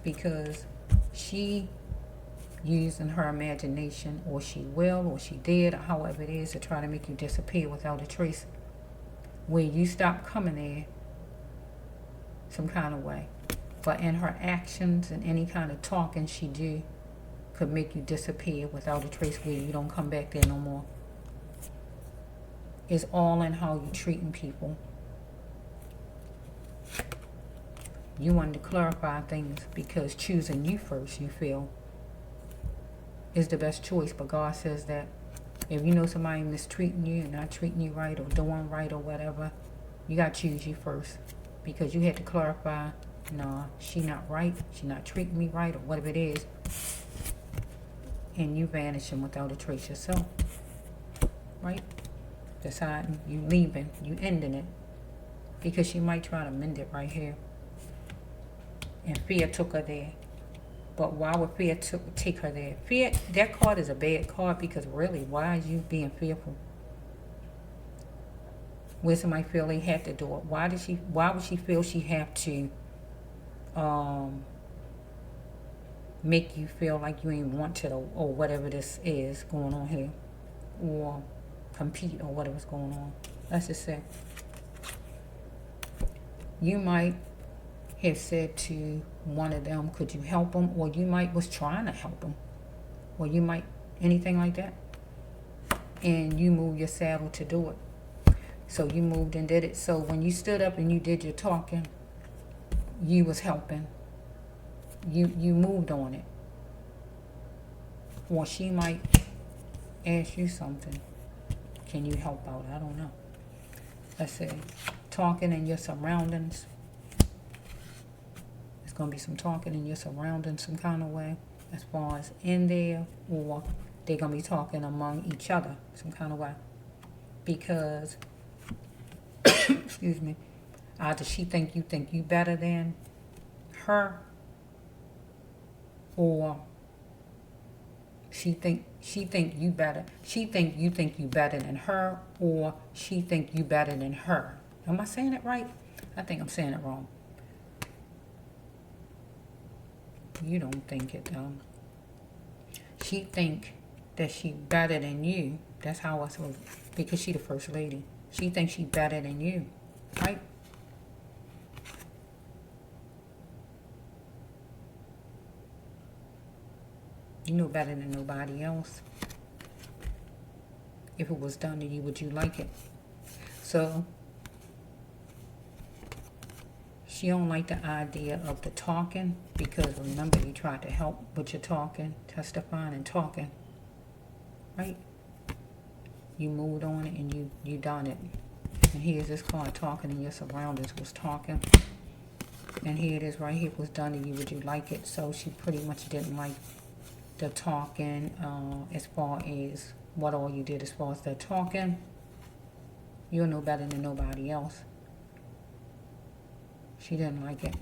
Because she using her imagination, or she will, or she did, or however it is, to try to make you disappear without a trace. Where you stop coming there some kind of way. But in her actions and any kind of talking she do could make you disappear without a trace, where you don't come back there no more. It's all in how you treating people. You want to clarify things, because choosing you first, you feel, is the best choice. But God says that if you know somebody mistreating you and not treating you right or doing right or whatever, you got to choose you first. Because you had to clarify, nah, she not right, she not treating me right, or whatever it is. And you vanishing without a trace yourself. Right? Deciding, you leaving, you ending it. Because she might try to mend it right here. And fear took her there. But why would fear take her there? Fear, that card is a bad card, because really, why are you being fearful? Where somebody feel they have to do it. Why would she feel she have to make you feel like you ain't want to, or whatever this is going on here, or compete, or whatever's going on? Let's just say you might have said to one of them, could you help them? Or you might was trying to help them, or you might, anything like that, and you moved your saddle to do it. So you moved and did it. So when you stood up and you did your talking, you was helping. You moved on it. Or she might ask you something. Can you help out? I don't know. Let's say talking in your surroundings. There's going to be some talking in your surroundings some kind of way, as far as in there, or they're going to be talking among each other some kind of way. Because excuse me, either she think you better than her, or she think you better. She think you better than her, or she think you better than her. Am I saying it right? I think I'm saying it wrong. You don't think it though. She think that she better than you. That's how I suppose, because she the first lady. She thinks she better than you, right? You know better than nobody else. If it was done to you, would you like it? So she don't like the idea of the talking, because remember, you tried to help with your talking, testifying and talking, right? You moved on it and you done it. And here's this card, talking in your surroundings was talking. And here it is right here, was done to you, would you like it? So she pretty much didn't like the talking, as far as what all you did as far as the talking. You'll know better than nobody else. She didn't like it.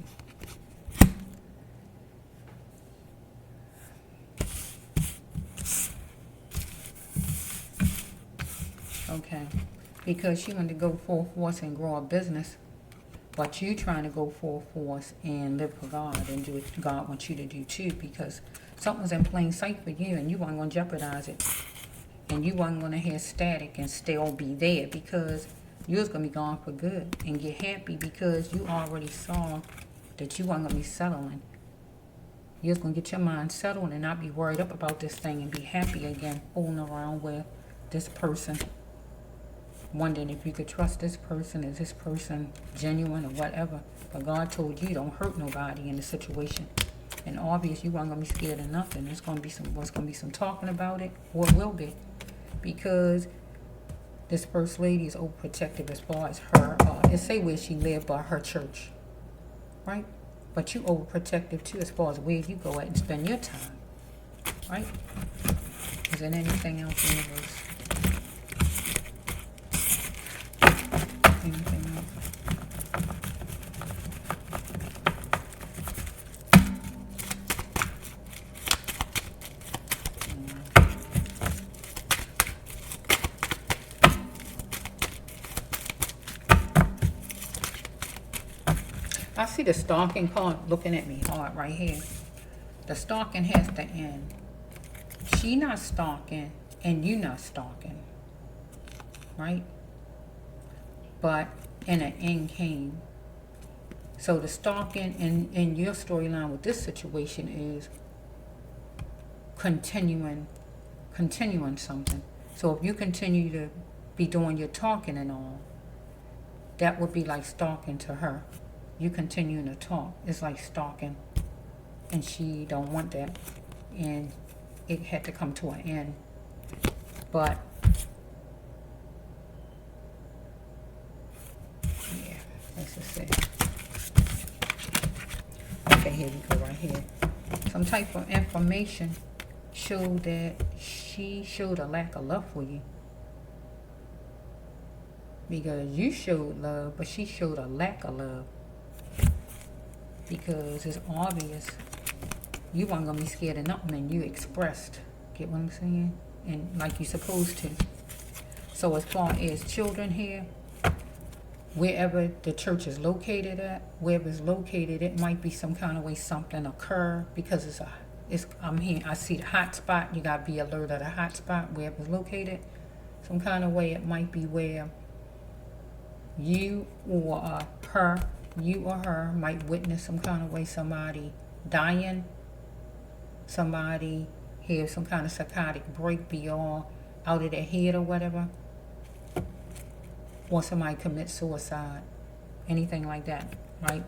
Okay, because she wanted to go full force and grow a business, but you trying to go full force and live for God and do what God wants you to do too, because something's in plain sight for you, and you weren't going to jeopardize it, and you weren't going to have static and still be there, because you was going to be gone for good and get happy, because you already saw that you weren't going to be settling. You was going to get your mind settled and not be worried up about this thing, and be happy again, fooling around with this person, wondering if you could trust this person. Is this person genuine or whatever? But God told you don't hurt nobody in the situation. And obviously you weren't going to be scared of nothing. There's going to be some talking about it, or it will be. Because this first lady is overprotective as far as her, it say where she lived, but her church. Right? But you overprotective too as far as where you go at and spend your time. Right? Is there anything else in the verse? Anything else? the stalking card looking at me hard right here. The stalking has to end. She not stalking and you not stalking, right? But an end came. So the stalking in your storyline with this situation is continuing something. So if you continue to be doing your talking and all, that would be like stalking to her. You continuing to talk. It's like stalking. And she don't want that. And it had to come to an end. But yeah, let's just say. Okay, here we go right here. Some type of information showed that she showed a lack of love for you. Because you showed love, but she showed a lack of love. Because it's obvious you weren't going to be scared of nothing and you expressed. Get what I'm saying? And like you're supposed to. So as far as children here, wherever the church is located at, wherever it's located, it might be some kind of way something occur because I'm here. I see the hot spot. You gotta be alert of the hot spot wherever it's located. Some kind of way it might be where you or her might witness some kind of way somebody dying, somebody have some kind of psychotic break, be all out of their head or whatever, or somebody commit suicide, anything like that, right?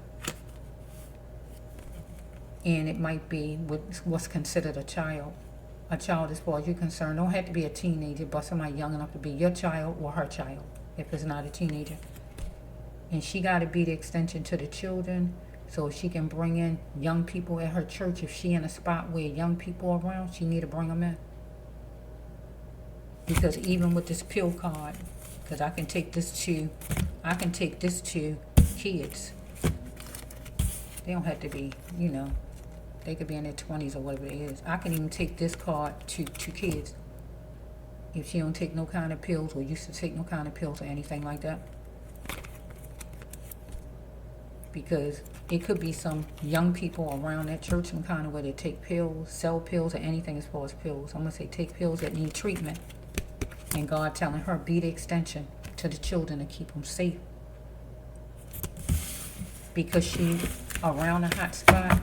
And it might be what's considered a child. A child, as far as you're concerned, don't have to be a teenager, but somebody young enough to be your child or her child, if it's not a teenager. And she got to be the extension to the children, so she can bring in young people at her church. If she in a spot where young people are around, she need to bring them in. Because even with this pill card, because I can take this to kids. They don't have to be, they could be in their 20s or whatever it is. I can even take this card to kids. If she don't take no kind of pills or used to take no kind of pills or anything like that. Because it could be some young people around that church, some kind of way they take pills, sell pills, or anything as far as pills. I'm going to say take pills that need treatment. And God telling her, be the extension to the children to keep them safe. Because she around a hot spot,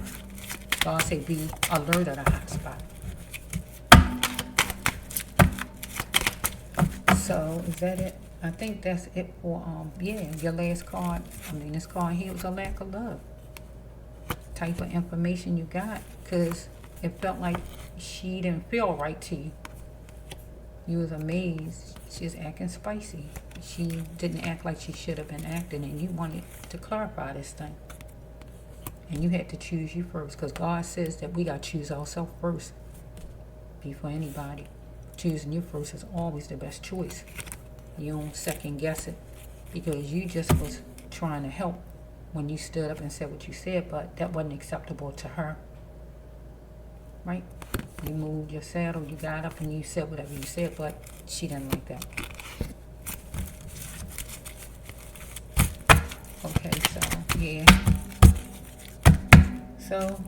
God say be alert of the hot spot. So, is that it? I think that's it for, your last card. This card here was a lack of love. Type of information you got. Because it felt like she didn't feel right to you. You was amazed. She was acting spicy. She didn't act like she should have been acting, and you wanted to clarify this thing. And you had to choose you first, because God says that we got to choose ourselves first before anybody. Choosing you first is always the best choice. You don't second guess it, because you just was trying to help when you stood up and said what you said, but that wasn't acceptable to her. Right? You moved your saddle, you got up and you said whatever you said, but she didn't like that. Okay, so, yeah. So,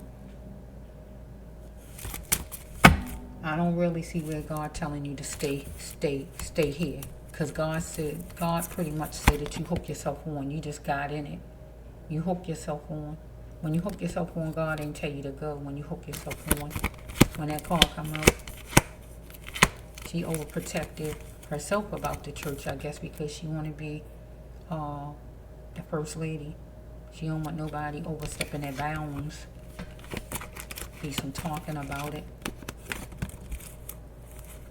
I don't really see where God telling you to stay here. Because God pretty much said that you hook yourself on. You just got in it. You hook yourself on. When you hook yourself on, God ain't tell you to go. When you hook yourself on, when that call come out, she overprotected herself about the church, I guess, because she want to be the first lady. She don't want nobody overstepping their bounds. Be some talking about it.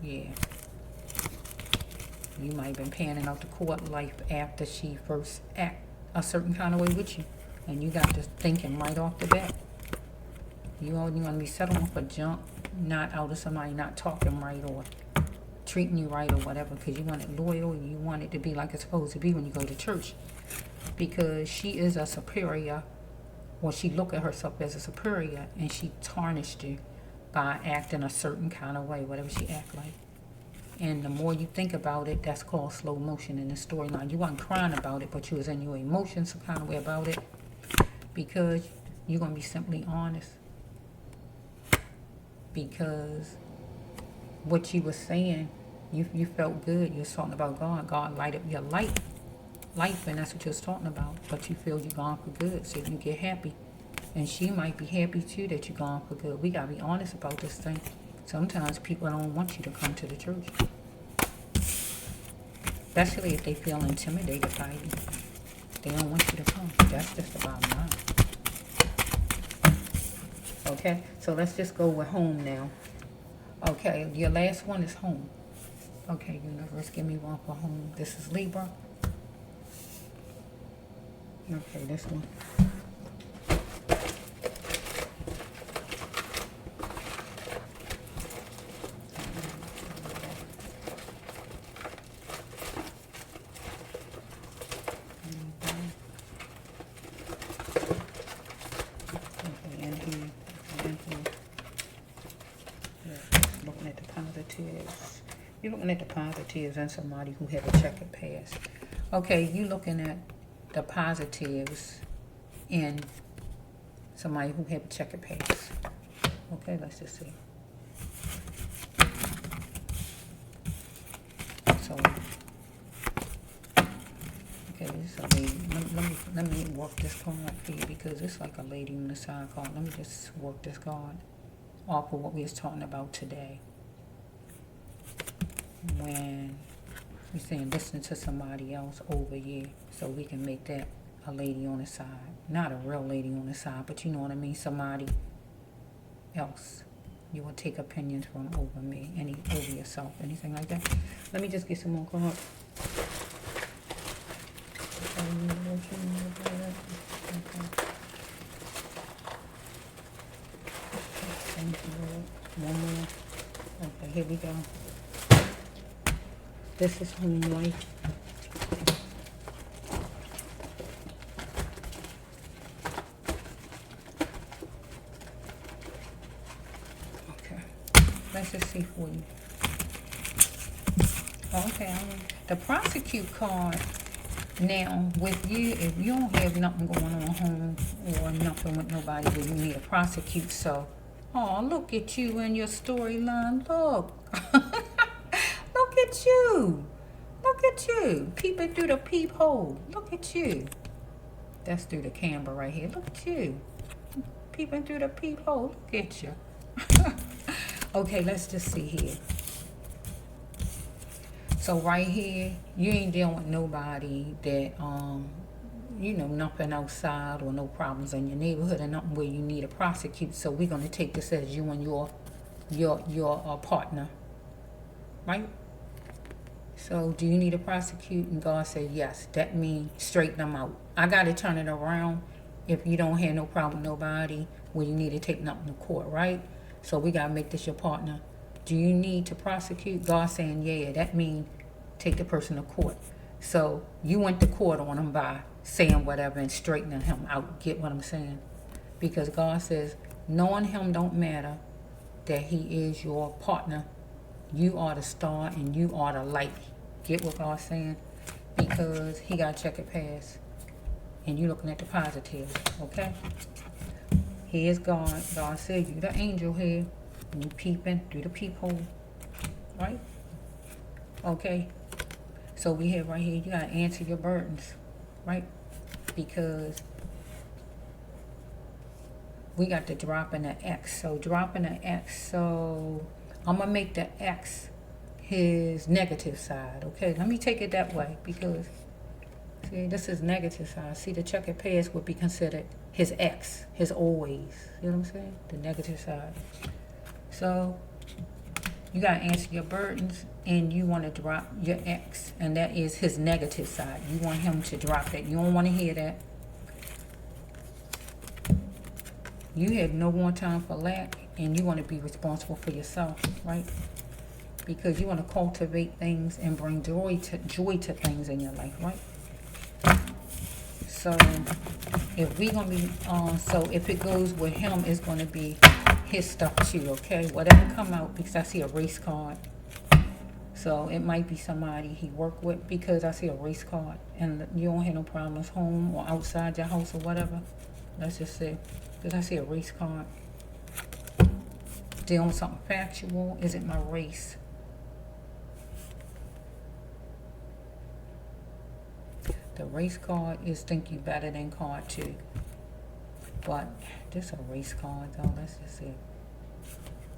Yeah. You might have been panning out the court life after she first act a certain kind of way with you. And you got to thinking right off the bat. You only want to be settling for junk, not out of somebody not talking right or treating you right or whatever, because you want it loyal. You want it to be like it's supposed to be when you go to church. Because she is a superior, or she look at herself as a superior, and she tarnished you by acting a certain kind of way, whatever she act like. And the more you think about it, that's called slow motion in the storyline. You weren't crying about it, but you was in your emotions some kind of way about it. because you're going to be simply honest. Because what you were saying, you felt good. You was talking about God. God light up your life, and that's what you was talking about. But you feel you're gone for good, so you get happy. And she might be happy too that you're gone for good. We got to be honest about this thing. Sometimes people don't want you to come to the church. Especially if they feel intimidated by you. They don't want you to come. That's just about mine. Okay, so let's just go with home now. Okay, your last one is home. Okay, universe, give me one for home. This is Libra. Okay, this one. Okay, and here. Looking at the positives. You're looking at the positives and somebody who had a checkered past. Okay, you looking at the positives in somebody who had a checkered past. Okay, let's just see. So, okay, this is a lady. Let me work this card for you because it's like a lady on the side card. Let me just work this card off of what we was talking about today. When we're saying listen to somebody else over you, so we can make that a lady on the side. Not a real lady on the side, but you know what I mean, somebody else. You will take opinions from over me, over yourself, anything like that. Let me just get some more cards. One more. Okay, here we go. This is home life. Okay, let's just see for you. Okay, the prosecute card. Now, with you, if you don't have nothing going on home or nothing with nobody where you need to prosecute, so, oh, look at you and your storyline. Look. Look at you. Look at you. Peeping through the peephole. Look at you. That's through the camera right here. Look at you. Peeping through the peephole. Look at you. Okay, let's just see here. So right here, you ain't dealing with nobody that, nothing outside or no problems in your neighborhood and nothing where you need to prosecute. So we're going to take this as you and your partner, right? So do you need to prosecute? And God said yes. That means straighten them out. I got to turn it around if you don't have no problem with nobody where you need to take nothing to court, right? So we got to make this your partner. Do you need to prosecute? God saying yeah. That means take the person to court. So you went to court on him by saying whatever and straightening him out. Get what I'm saying? Because God says knowing him don't matter, that he is your partner. You are the star and you are the light. Get what God's saying? Because he got checkered past. And you looking at the positive. Okay? Here's God. God said you the angel here. And you peeping through the peephole. Right? Okay? So we have right here, you got to answer your burdens. Right? Because we got the drop in the X. So dropping the X. So I'm going to make the X his negative side. Okay? Let me take it that way. Because, see, this is negative side. See, the checkered past would be considered his X. His always. You know what I'm saying? The negative side. So you got to answer your burdens and you want to drop your X. And that is his negative side. You want him to drop that. You don't want to hear that. You have no more time for lack and you want to be responsible for yourself, right? Because you want to cultivate things and bring joy to things in your life, right? So if we gonna be so if it goes with him, it's gonna be his stuff too, okay? Whatever come out, because I see a race card. So it might be somebody he worked with, because I see a race card and you don't have no problems home or outside your house or whatever. Let's just see. Did I see a race card? Dealing with something factual. Is it my race? The race card is think you better than card 2. But this a race card though. Let's just see.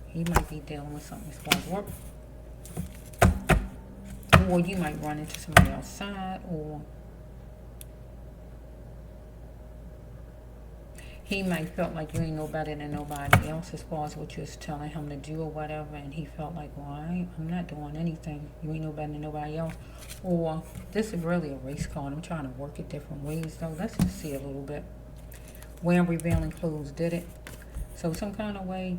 He might be dealing with something as far as work. Or you might run into somebody outside, or he might felt like you ain't no better than nobody else as far as what you was telling him to do or whatever, and he felt like, well, I'm not doing anything. You ain't no better than nobody else. Or this is really a race card. I'm trying to work it different ways though. Let's just see a little bit. Wearing revealing clothes did it. So some kind of way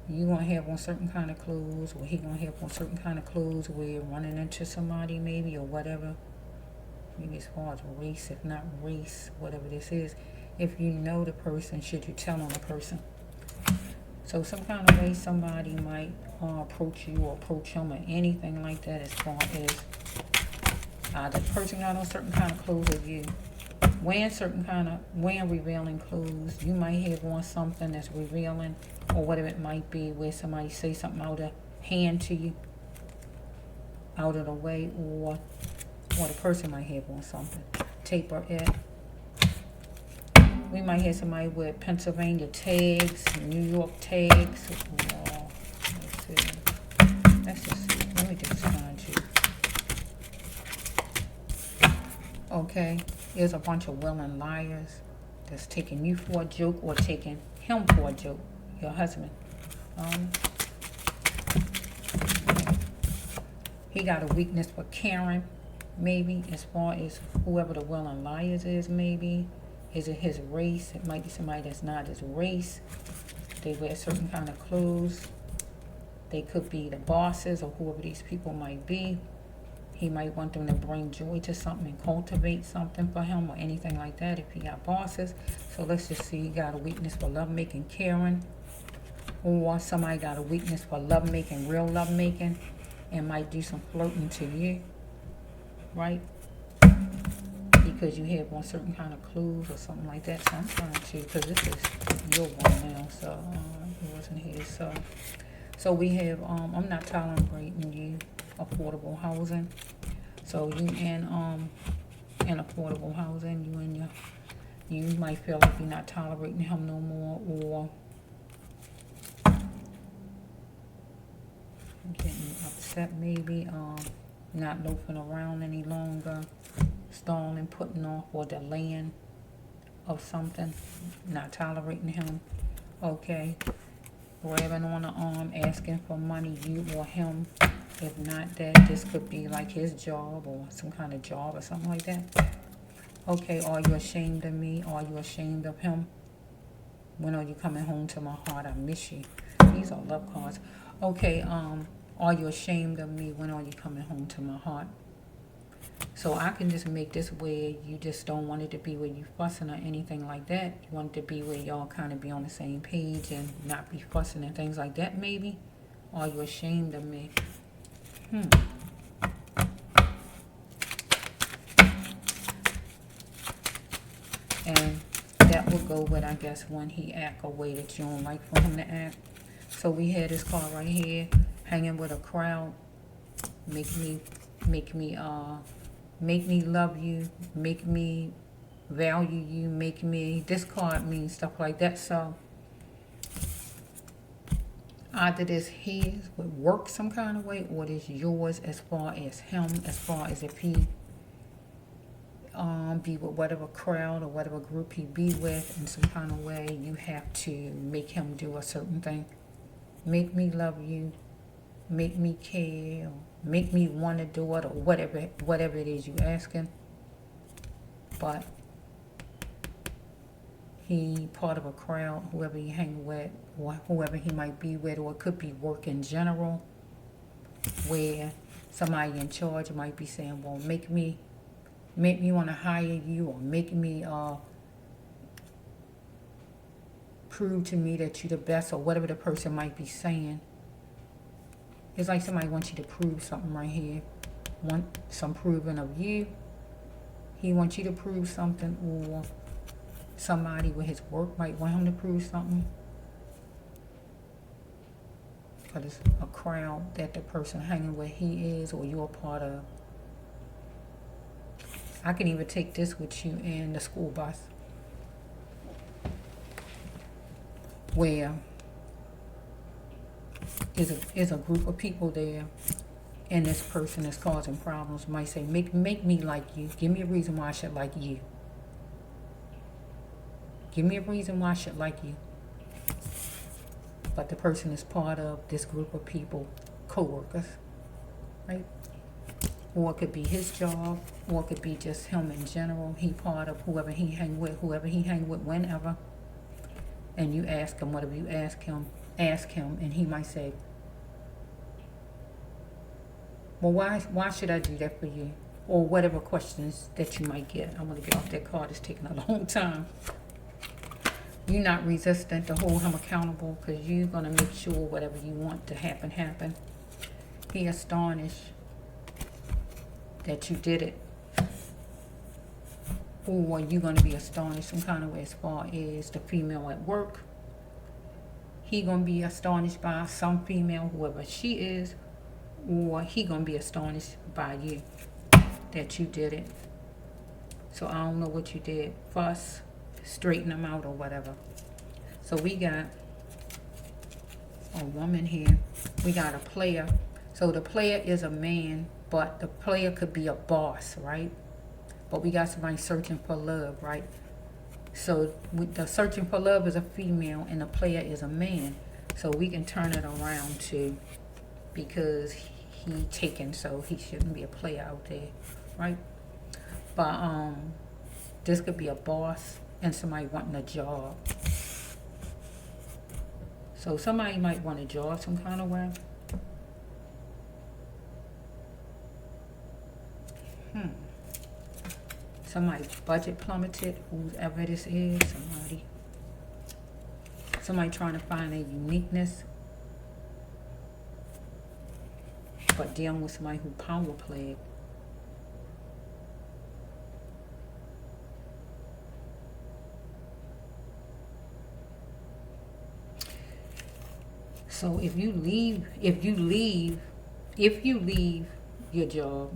you gonna have on certain kind of clothes, or he gonna have on certain kind of clothes where you're running into somebody maybe, or whatever. Maybe as far as race, if not race, whatever this is. If you know the person, should you tell on the person? So some kind of way somebody might approach you or approach him or anything like that, as far as the person got on certain kind of clothes, or you wearing revealing clothes. You might have on something that's revealing, or whatever it might be, where somebody say something out of hand to you, out of the way, or the person might have on something. Taper it. We might have somebody with Pennsylvania tags, New York tags. Let's see. Let's just see. Let me just find you. Okay. There's a bunch of willing liars that's taking you for a joke, or taking him for a joke. Your husband. He got a weakness for Karen. Maybe, as far as whoever the willing liars is, maybe. Is it his race? It might be somebody that's not his race. They wear certain kind of clothes. They could be the bosses, or whoever these people might be. He might want them to bring joy to something and cultivate something for him, or anything like that if he got bosses. So let's just see. He got a weakness for lovemaking, Karen. Or somebody got a weakness for lovemaking, real lovemaking, and might do some flirting to you. Right? Because you have on certain kind of clothes or something like that. So I'm trying to, because this is your one now, so it wasn't his. So we have, I'm not tolerating you, affordable housing. So you in affordable housing, you might feel like you're not tolerating him no more, or getting upset maybe, not loafing around any longer, stalling, putting off, or delaying of something, not tolerating him. Okay. Grabbing on the arm, asking for money, you or him. If not that, this could be like his job, or some kind of job or something like that. Okay, are you ashamed of me? Are you ashamed of him? When are you coming home to my heart? I miss you. These are love cards. Okay, are you ashamed of me? When are you coming home to my heart? So I can just make this where you just don't want it to be where you fussing or anything like that. You want it to be where y'all kind of be on the same page and not be fussing and things like that, maybe. Are you ashamed of me? And that will go with, I guess, when he act a way that you don't like for him to act. So we had this card right here, hanging with a crowd. Make me love you, make me value you, make me, this card means stuff like that. So either this his would work some kind of way, or this yours as far as him, as far as if he be with whatever crowd or whatever group he be with in some kind of way, you have to make him do a certain thing. Make me love you, make me care, or make me want to do it, or whatever it is you asking. But he part of a crowd, whoever he hang with, or whoever he might be with, or it could be work in general, where somebody in charge might be saying, well, make me want to hire you, or make me prove to me that you're the best, or whatever the person might be saying. It's like somebody wants you to prove something right here. Want some proving of you. He wants you to prove something, or somebody with his work might want him to prove something. But it's a crowd that the person hanging with he is, or you're a part of. I can even take this with you in the school bus, where is a group of people there, and this person is causing problems. Might say, make me like you. Give me a reason why I should like you. Give me a reason why I should like you. But the person is part of this group of people, co-workers, right? Or it could be his job, or it could be just him in general. He part of whoever he hang with whenever. And you ask him whatever you ask him, and he might say, well, why should I do that for you? Or whatever questions that you might get. I'm going to get off that card. It's taking a long time. You're not resistant to hold him accountable, because you're going to make sure whatever you want to happen. He astonished that you did it. Or you're going to be astonished some kind of way as far as the female at work. He going to be astonished by some female, whoever she is. Or he going to be astonished by you, that you did it. So I don't know what you did. Fuss, straighten them out or whatever. So we got a woman here. We got a player. So the player is a man, but the player could be a boss, right? But we got somebody searching for love, right? So the searching for love is a female, and the player is a man. So we can turn it around too, because he taken, so he shouldn't be a player out there, right? But this could be a boss and somebody wanting a job. So somebody might want a job some kind of way. Somebody's budget plummeted, whoever this is. Somebody trying to find a uniqueness, but dealing with somebody who power played. So if you leave your job,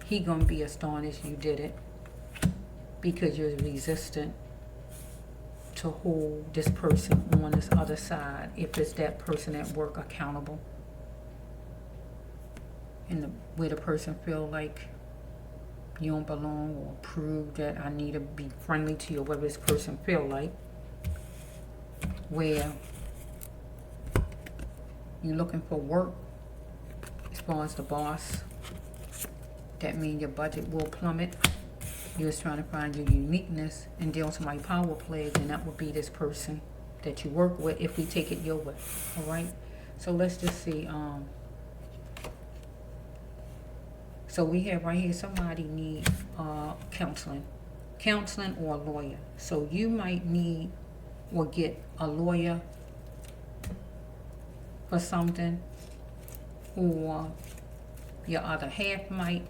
he gonna be astonished you did it, because you're resistant to hold this person on this other side, if it's that person at work, accountable. And where the person feel like you don't belong, or prove that I need to be friendly to you, or whatever this person feel like. Where you're looking for work, as far as the boss, that means your budget will plummet. You're just trying to find your uniqueness and deal with somebody power plays, and that would be this person that you work with, if we take it your way. Alright? So let's just see. So we have right here, somebody need counseling or a lawyer. So you might need or get a lawyer for something, or your other half might,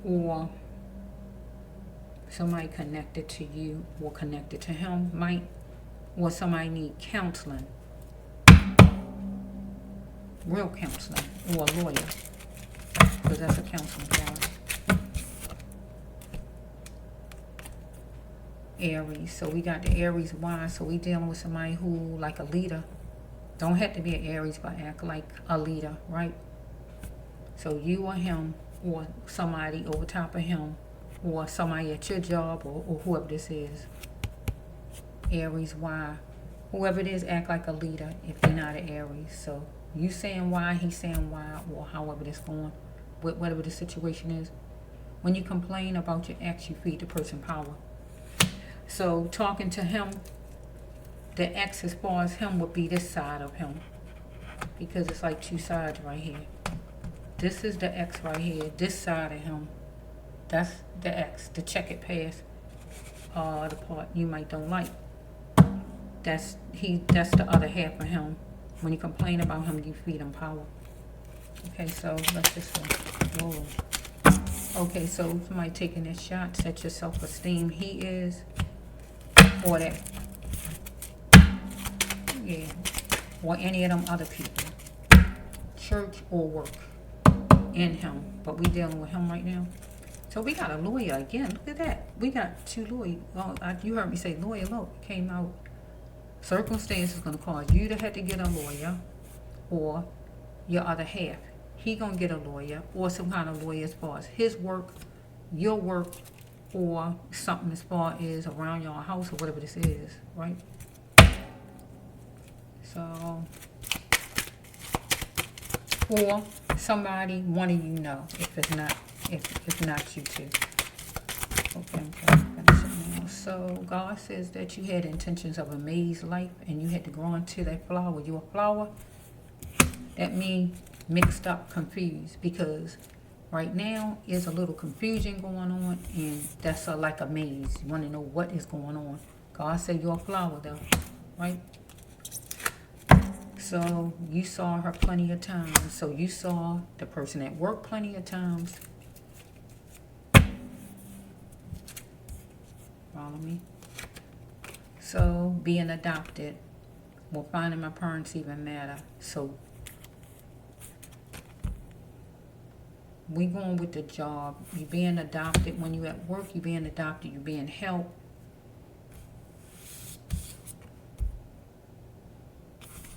or somebody connected to you or connected to him might, or somebody need counseling, real counseling, or a lawyer, because that's a counseling card. Aries. So we got the Aries. Why? So we dealing with somebody who like a leader. Don't have to be an Aries, but act like a leader, right? So you or him, or somebody over top of him, or somebody at your job, or whoever this is. Aries. Why? Whoever it is, act like a leader if you're not an Aries. So you saying why, he saying why, or however this going, whatever the situation is. When you complain about your ex, you feed the person power. So talking to him, the ex as far as him would be this side of him, because it's like two sides right here. This is the ex right here. This side of him, that's the ex, the checkered past, the part you might don't like. That's the other half of him. When you complain about him, you feed him power. Okay, so let's just roll. Okay, so somebody taking their shots at your self-esteem. He is, or that, yeah, or any of them other people, church or work, in him. But we dealing with him right now. So we got a lawyer again. Look at that. We got 2 lawyers. Oh, you heard me say lawyer. Look, it came out. Circumstances going to cause you to have to get a lawyer, or your other half. He going to get a lawyer, or some kind of lawyer as far as his work, your work, or something as far as around your house or whatever this is, right? So, or somebody, one of you know, if it's not, if not you two. Okay, so God says that you had intentions of a maze life and you had to grow into that flower. You're a flower. That means mixed up, confused, because right now is a little confusion going on, and that's like a maze. You want to know what is going on. God said you're a flower though, right? So you saw her plenty of times. So you saw the person at work plenty of times. Follow me? So being adopted, well, finding my parents even matter. So we going with the job. You being adopted. When you at work, you being adopted. You being helped.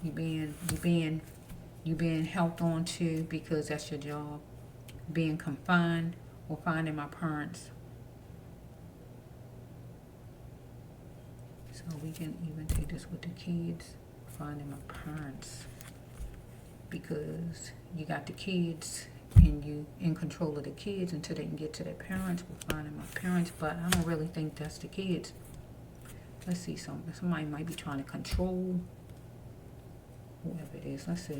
You being helped on to, because that's your job. Being confined, or finding my parents. So we can even take this with the kids. Finding my parents, because you got the kids and you in control of the kids until they can get to their parents. We're finding my parents, but I don't really think that's the kids. Let's see something. Somebody might be trying to control whoever it is. Let's see.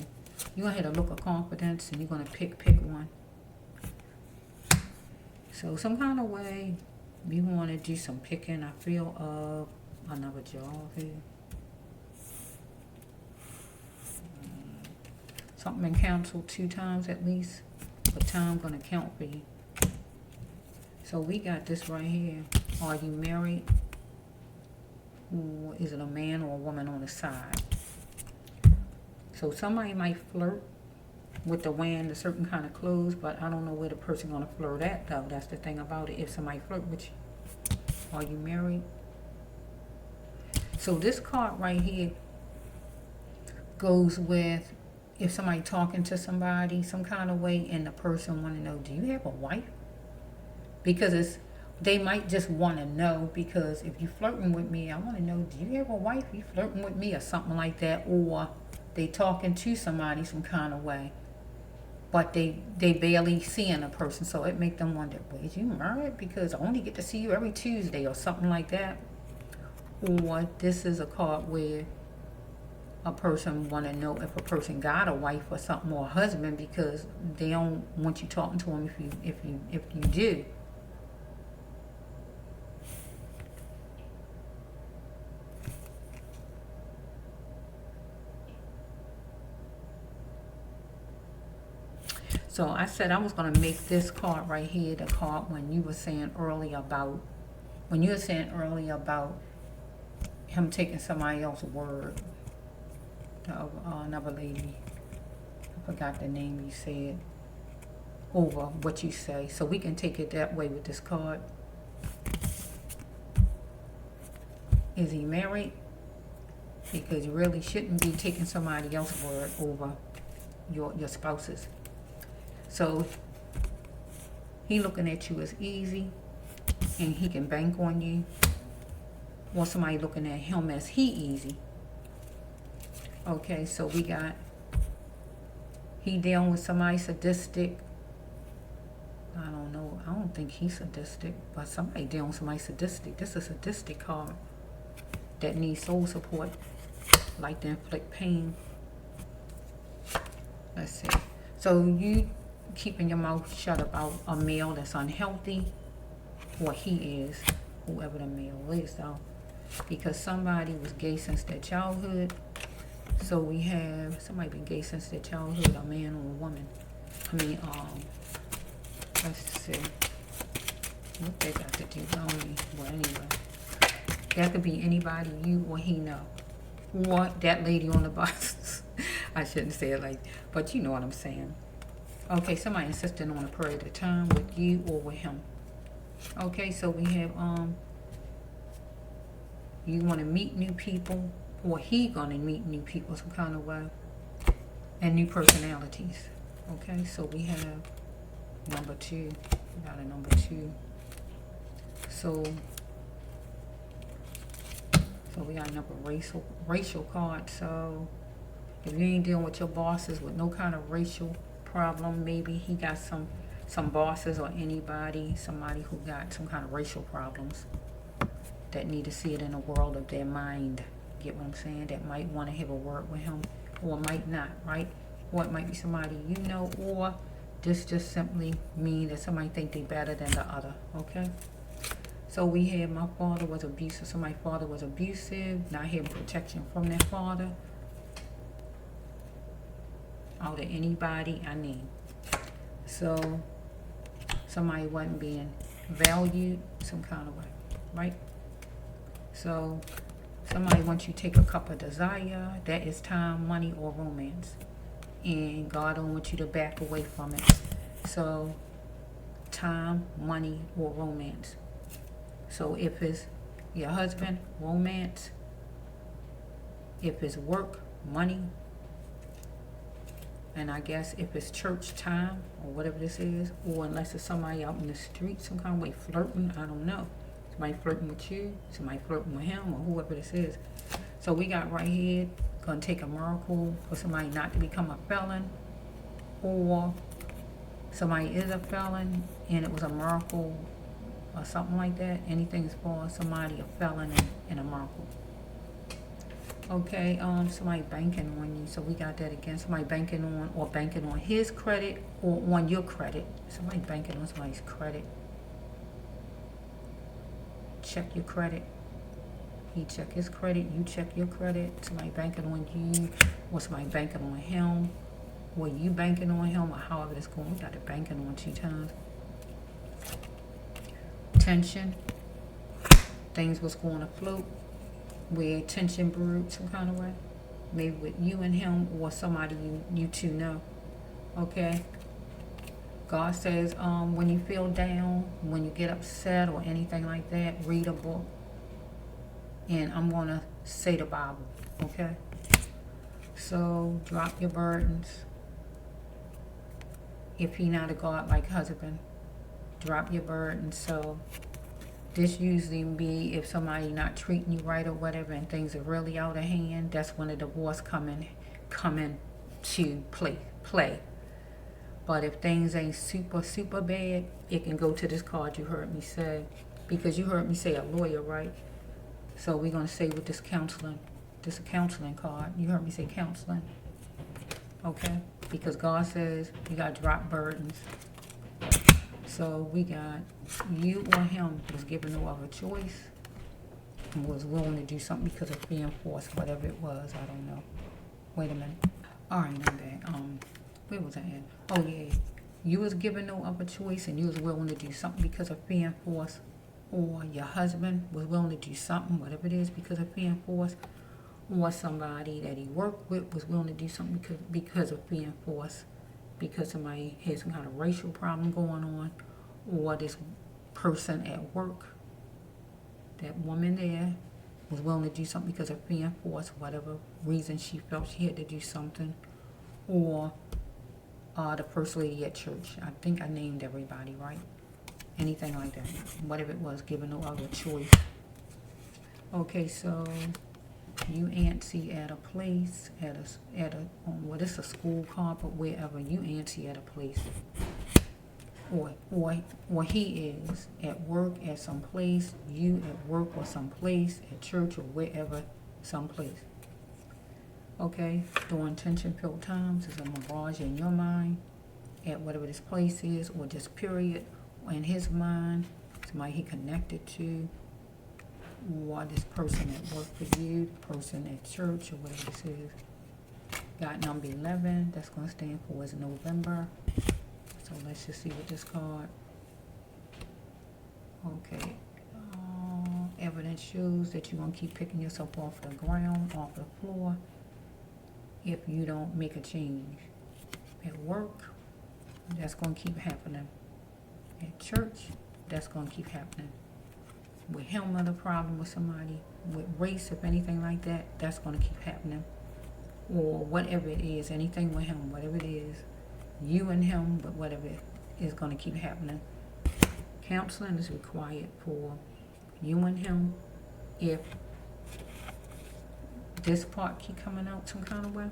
You're going to hit a look of confidence, and you're going to pick one. So some kind of way you want to do some picking. I feel of another job here. Something been canceled 2 times at least. But time going to count for you. So we got this right here. Are you married? Or is it a man or a woman on the side? So somebody might flirt with the wearing a certain kind of clothes, but I don't know where the person going to flirt at though. That's the thing about it. If somebody flirt with you. Are you married? So this card right here goes with if somebody talking to somebody some kind of way, and the person want to know, do you have a wife? Because they might just want to know, because if you flirting with me, I want to know, do you have a wife? You flirting with me or something like that? Or they talking to somebody some kind of way, but they barely seeing a person, so it make them wonder, well, is you married? Because I only get to see you every Tuesday or something like that. Or this is a card where a person want to know if a person got a wife or something, or a husband, because they don't want you talking to them if you do. So I said I was going to make this card right here the card when you were saying earlier about him taking somebody else's word. Another lady, I forgot the name you said, over what you say. So we can take it that way with this card. Is he married? Because you really shouldn't be taking somebody else's word over your spouse's. So he looking at you as easy, and he can bank on you. Or somebody looking at him as he easy. Okay, so we got he dealing with somebody sadistic. I don't know. I don't think he's sadistic, but somebody dealing with somebody sadistic. This is a sadistic card that needs soul support, like to inflict pain. Let's see. So you keeping your mouth shut about a male that's unhealthy, or he is, whoever the male is though, because somebody was gay since their childhood. So we have somebody been gay since their childhood, a man or a woman. I mean, let's see. What they got to do with me? Well, anyway. That could be anybody, you or he know. Or that lady on the bus. I shouldn't say it like, but you know what I'm saying. Okay, somebody insisting on a period of time with you or with him. Okay, so we have, you want to meet new people, or he going to meet new people some kind of way, and new personalities. Okay, so we have number 2. We got a number 2. So we got another racial card. So if you ain't dealing with your bosses with no kind of racial problem, maybe he got some bosses or somebody who got some kind of racial problems that need to see it in the world of their mind. Get what I'm saying? That might want to have a word with him, or might not, right? Or it might be somebody you know, or this just simply mean that somebody think they better than the other. Okay? So we have my father was abusive. So my father was abusive. Not having protection from their father. Out of anybody I name. So somebody wasn't being valued some kind of way, right? So somebody wants you to take a cup of desire. That is time, money, or romance. And God don't want you to back away from it. So time, money, or romance. So if it's your husband, romance. If it's work, money. And I guess if it's church time, or whatever this is, or unless it's somebody out in the street some kind of way flirting, I don't know. Somebody flirting with you, somebody flirting with him, or whoever this is. So we got right here, gonna take a miracle for somebody not to become a felon, or somebody is a felon and it was a miracle or something like that. Anything is for somebody a felon and a miracle. Okay, somebody banking on you. So we got that again. Somebody banking on his credit or on your credit. Somebody banking on somebody's credit. Check your credit. He check his credit, you check your credit. Somebody banking on you, or somebody banking on him, or you banking on him, or however it's going. We got it banking on 2 times. Tension. Things was going to float. Where tension brewed some kind of way. Maybe with you and him, or somebody you two know. Okay. God says, when you feel down, when you get upset or anything like that, read a book. And I'm going to say the Bible, okay? So, drop your burdens. If he not a God-like husband, drop your burdens. So, this usually be if somebody not treating you right or whatever, and things are really out of hand, that's when the divorce come to play. But if things ain't super bad, it can go to this card you heard me say. Because you heard me say a lawyer, right? So we're going to say with this counseling. This is a counseling card. You heard me say counseling. Okay? Because God says you got to drop burdens. So we got you or him was given no other choice. And was willing to do something because of being forced. Whatever it was. I don't know. Wait a minute. Alright, I'm back. Where was I at? Oh, yeah. You was given no other choice and you was willing to do something because of being forced. Or your husband was willing to do something, whatever it is, because of being forced. Or somebody that he worked with was willing to do something because of being forced. Because somebody had some kind of racial problem going on. Or this person at work, that woman there, was willing to do something because of being forced, whatever reason she felt she had to do something. Or the first lady at church. I think I named everybody, right? Anything like that. Whatever it was, given no other choice. Okay, so you antsy at a place, well, this is a school card, but wherever you antsy at a place. Or he is at work at some place, you at work or some place, at church or wherever, some place. Okay, during tension-filled times, there's a mirage in your mind at whatever this place is, or this period in his mind, somebody he connected to, or this person at work for you, the person at church, or whatever this is. Got number 11, that's going to stand for is November. So let's just see what this card. Okay. Evidence shows that you're going to keep picking yourself off the ground, off the floor, if you don't make a change. At work, that's going to keep happening. At church, that's going to keep happening. With him, other problem with somebody, with race, if anything like that, that's going to keep happening. Or whatever it is, anything with him, whatever it is, you and him, but whatever is going to keep happening. Counseling is required for you and him if this part keep coming out some kind of way.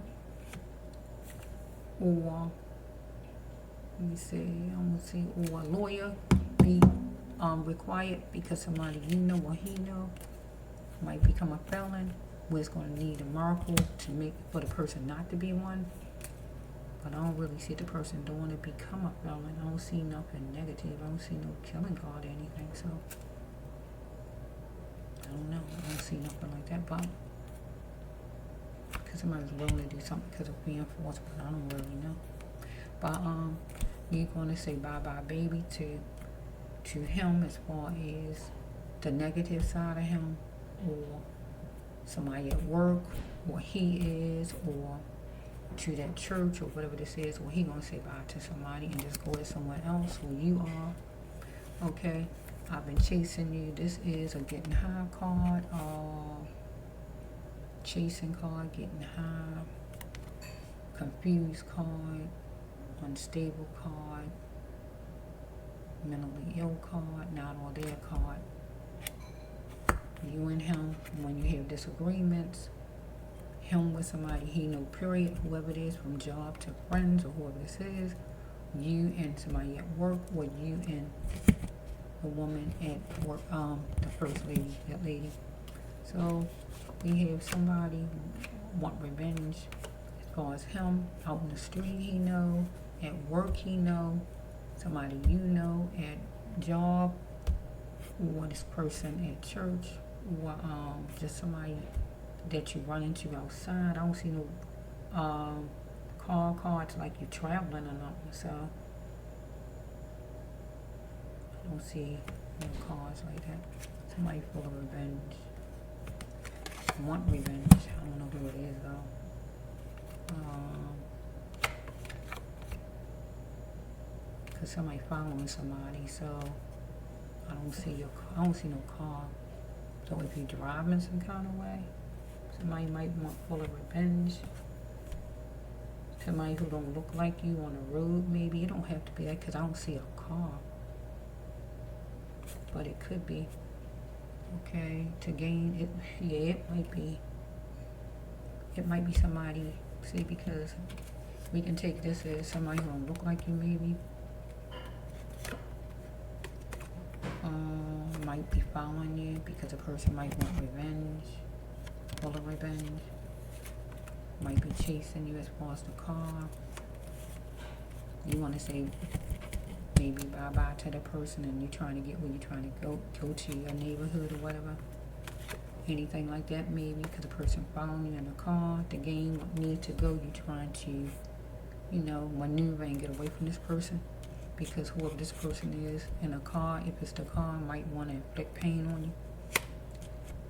Or, let me see, I'm gonna see, or a lawyer be required because somebody you know or he know might become a felon, where it's going to need a miracle to make for the person not to be one. But I don't really see the person doing it become a felon. I don't see nothing negative. I don't see no killing card or anything. So I don't know. I don't see nothing like that. But because somebody's willing to do something because of reinforcement, I don't really know. But you're going to say bye bye baby to him as far as the negative side of him, or somebody at work, or he is, or to that church or whatever this is, or he gonna say bye to somebody and just go to someone else who you are. Okay, I've been chasing you. This is a getting high card, chasing card, getting high, confused card, unstable card, mentally ill card, not all there card. You and him, when you have disagreements, him with somebody he know, period, whoever it is, from job to friends or whoever this is, you and somebody at work, or you and a woman at work, the first lady, that lady. So we have somebody want revenge as far as him, out in the street he know, at work he know, somebody you know at job, or this person at church, or just somebody that you run into outside. I don't see no cards like you traveling or nothing, so I don't see no cards like that. Somebody full of revenge, want revenge. I don't know who it is though. Cause somebody following somebody, so I don't see no car. So if you're driving some kind of way, somebody might want full of revenge. Somebody who don't look like you on the road, maybe. It don't have to be that, because I don't see a car. But it could be. Okay, to gain it, yeah, it might be. It might be somebody, see, because we can take this as somebody who don't look like you, maybe. Might be following you because a person might want revenge. Full of revenge. Might be chasing you as far as the car. You want to say maybe bye-bye to the person, and you're trying to get where you're trying to go to your neighborhood or whatever. Anything like that, maybe, because the person following you in the car, the game need to go. You're trying to, maneuver and get away from this person. Because whoever this person is in a car, if it's the car, might want to inflict pain on you.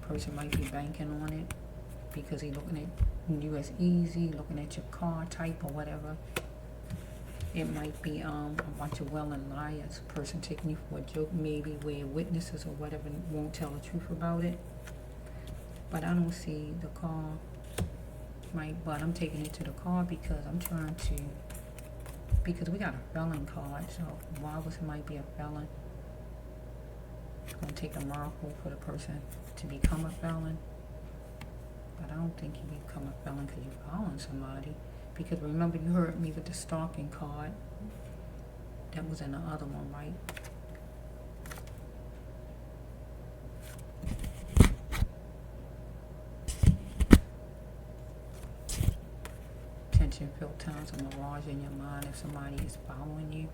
Person might be banking on it because he's looking at you as easy, looking at your car type or whatever. It might be a bunch of willing liars. Person taking you for a joke, maybe, where witnesses or whatever won't tell the truth about it. But I don't see the car. But I'm taking it to the car because I'm trying to. Because we got a felon card, so why would somebody be a felon? It's going to take a miracle for the person to become a felon. But I don't think you become a felon because you're following somebody. Because remember, you heard me with the stalking card. That was in the other one, right? Feel times a mirage in your mind if somebody is following you.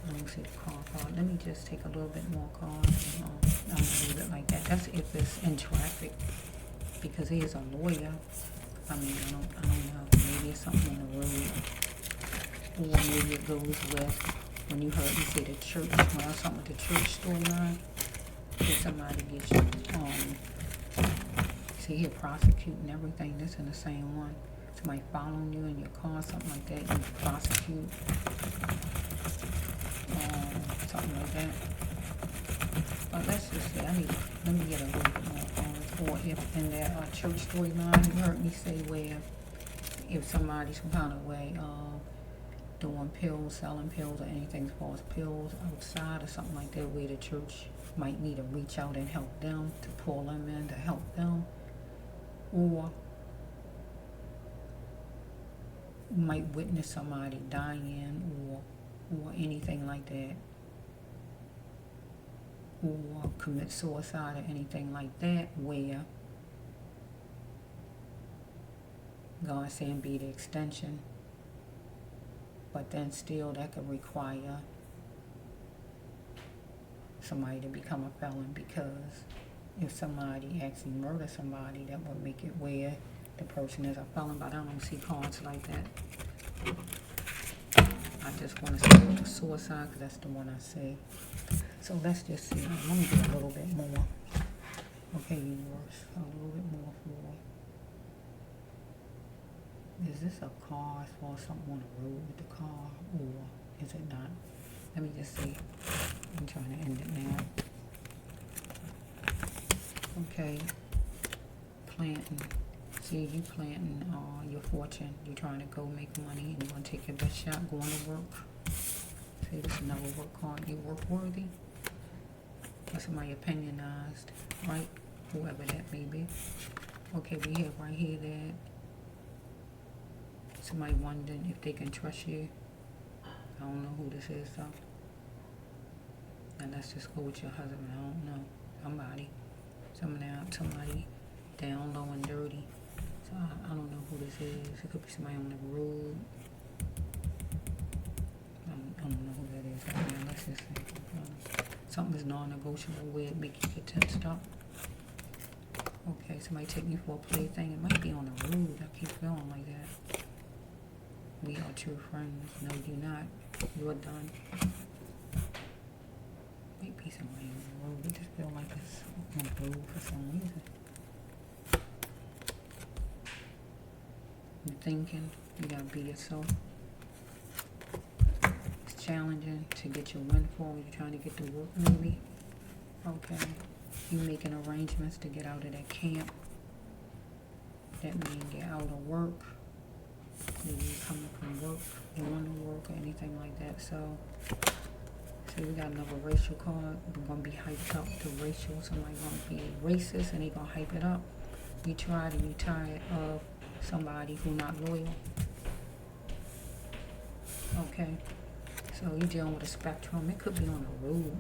I don't see the card. Let me just take a little bit more cards. I'm gonna leave it like that. That's if it's in traffic, because he is a lawyer. I mean, I don't know. Maybe it's something on the road, or maybe it goes with when you heard me say the church. When I was something with the church storyline, if somebody gets you, see here prosecuting everything. This in the same one. Somebody following you in your car, something like that. You prosecute, something like that. But let's just see. Let me get a little bit more cards. Or if in that church storyline, you heard me say where if somebody some kind of way doing pills, selling pills, or anything as far as pills outside or something like that, where the church might need to reach out and help them, to pull them in to help them, or might witness somebody dying or anything like that, or commit suicide or anything like that, where God saying be the extension, but then still that could require somebody to become a felon, because if somebody actually murders somebody, that would make it where the person is a felon. But I don't see cards like that. I just want to see the suicide, because that's the one I see. So let's just see. Let me get a little bit more. Okay, universe, a little bit more for. Is this a car as far as something on the road with the car, or is it not? Let me just see. I'm trying to end it now. Okay. Planting. See, you planting your fortune. You're trying to go make money, and you're going to take your best shot going to work. See, this is another work card. You work worthy. Or somebody opinionized, right? Whoever that may be. Okay, we have right here that somebody wondering if they can trust you. I don't know who this is, though. And let's just go with your husband. I don't know. Somebody down low and dirty. So I don't know who this is. It could be somebody on the road. I don't know who that is right now. Let's just see. Something is non-negotiable where it makes you get tensed up. Okay, somebody take me for a plaything. It might be on the road. I keep feeling like that. We are true friends. No, you're not. You're done. Might be somebody on the road. I just feel like it's on the road for some reason. You're thinking. You gotta be yourself. It's challenging to get your windfall. You're trying to get to work, maybe. Okay. You making arrangements to get out of that camp. That means get out of work. Maybe you're coming from work, going to work, or anything like that. So, see, we got another racial card. We're going to be hyped up to racial. Somebody going to be racist, and they going to hype it up. You tried and you tired of somebody who not loyal. Okay. So, you're dealing with a spectrum. It could be on the road.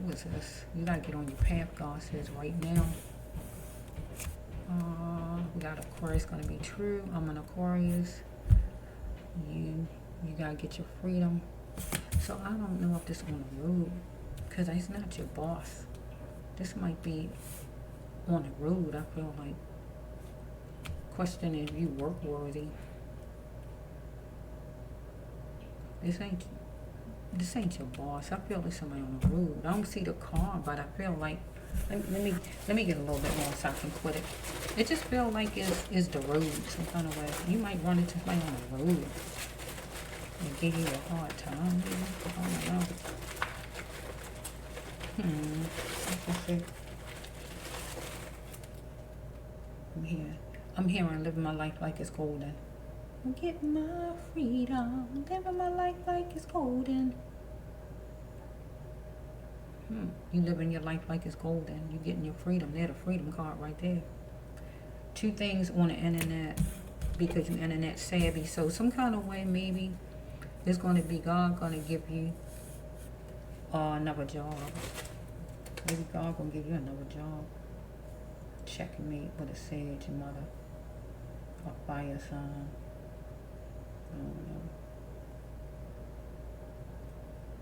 What is this? You got to get on your path, God says, right now. We got Aquarius, going to be true. I'm an Aquarius. You got to get your freedom. So I don't know if this is on the road, because it's not your boss. This might be on the road. I feel like questioning if you work worthy. This ain't your boss. I feel like somebody on the road. I don't see the car, but I feel like let me get a little bit more so I can quit it. It just feels like it's the road some kind of way. You might run into somebody on the road and give you a hard time, maybe. I don't know. Let's see. I'm here and living my life like it's golden. I'm getting my freedom, living my life like it's golden. You living your life like it's golden. You getting your freedom. There's the freedom card right there. Two things on the internet, because you're internet savvy. So some kind of way, maybe it's going to be God going to give you another job. Maybe God going to give you another job. Checkmate with a sage mother. A fire sign.